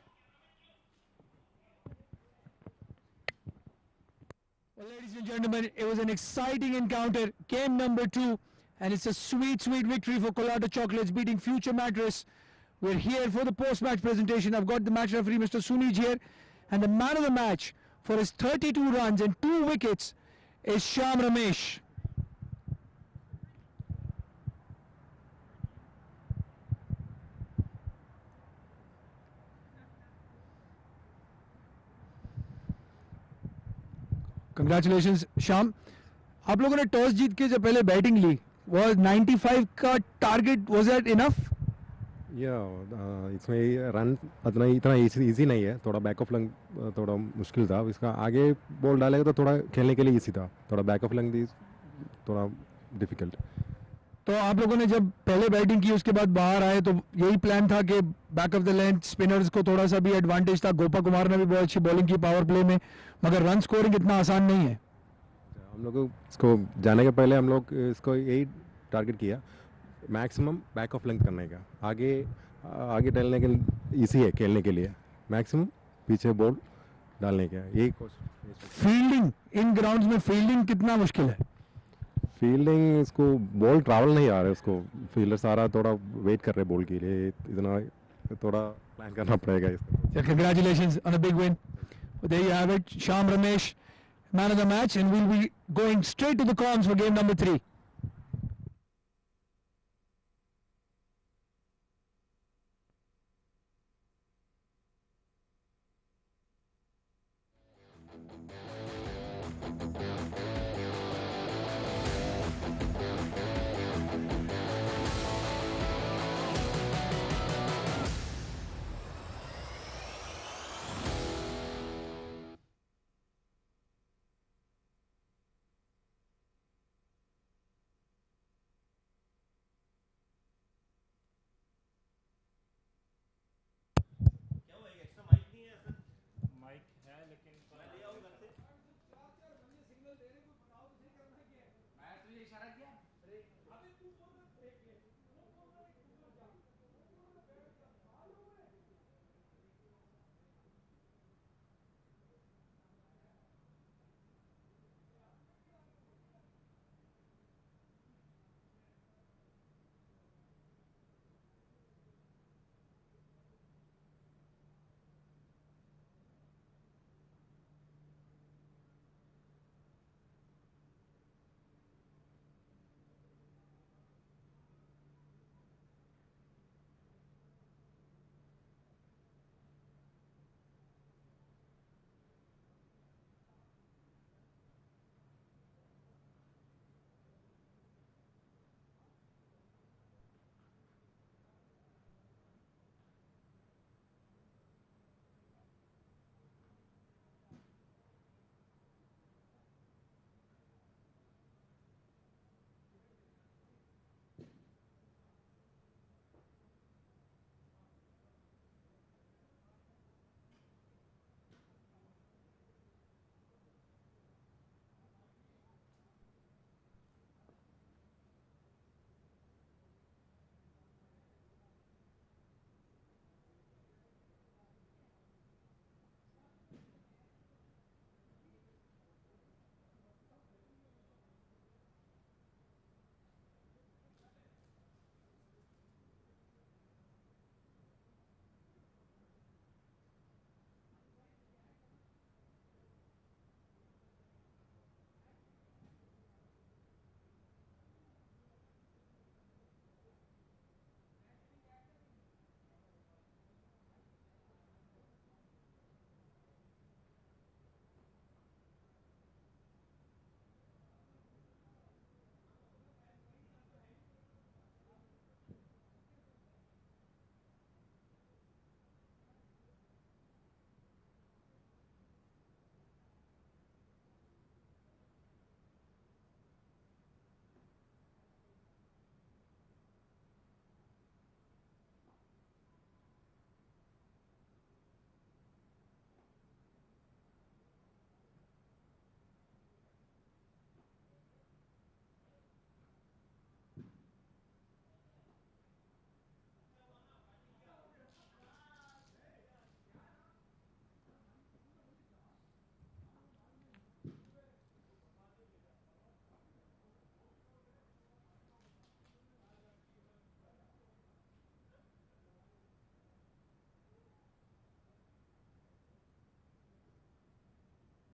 Well, ladies and gentlemen, it was an exciting encounter. Game number 2, and it's a sweet, sweet victory for Colatta Chocolates beating Future Mattress. We're here for the post-match presentation. I've got the match referee, Mr. Sunij here, and the man of the match for his 32 runs and 2 wickets is Shyam Ramesh. Congratulations, Shyam. आप लोगों ने toss जीत के जो पहले batting Lee, was 95 का target, was that enough? इसमें run इतना easy नहीं है, थोड़ा बैक ऑफ लंग थोड़ा मुश्किल था. इसका आगे बॉल डालेगा तो थोड़ा खेलने के लिए इजी था, थोड़ा बैक ऑफ लंग भी थोड़ा डिफिकल्ट. तो आप लोगों ने जब पहले बैटिंग की उसके बाद बाहर आए तो यही प्लान था कि back of the length spinners को थोड़ा सा भी एडवांटेज था. गोपा कुमार ने भी बहुत अच्छी बॉलिंग की पावर प्ले में, मगर रन स्कोरिंग इतना आसान नहीं है. हम लोग इसको जाने के पहले हम लोग इसको यही टारगेट किया, मैक्सिमम बैक ऑफ लेंथ करने का. आगे डालने के इजी है खेलने के लिए, मैक्सिमम पीछे बॉल डालने का, यही कोशिश. फील्डिंग इन ग्राउंड्स में फील्डिंग कितना मुश्किल है? फील्डिंग, इसको बॉल ट्रैवल नहीं आ रहा है, उसको फील्डर सारा थोड़ा वेट कर रहे बॉल के लिए, इतना थोड़ा प्लान करना पड़ेगा इसको. Congratulations on a big win. Well, there you have it, Shyam Ramesh, man of the match, and we'll be going straight to the comms for game number 3.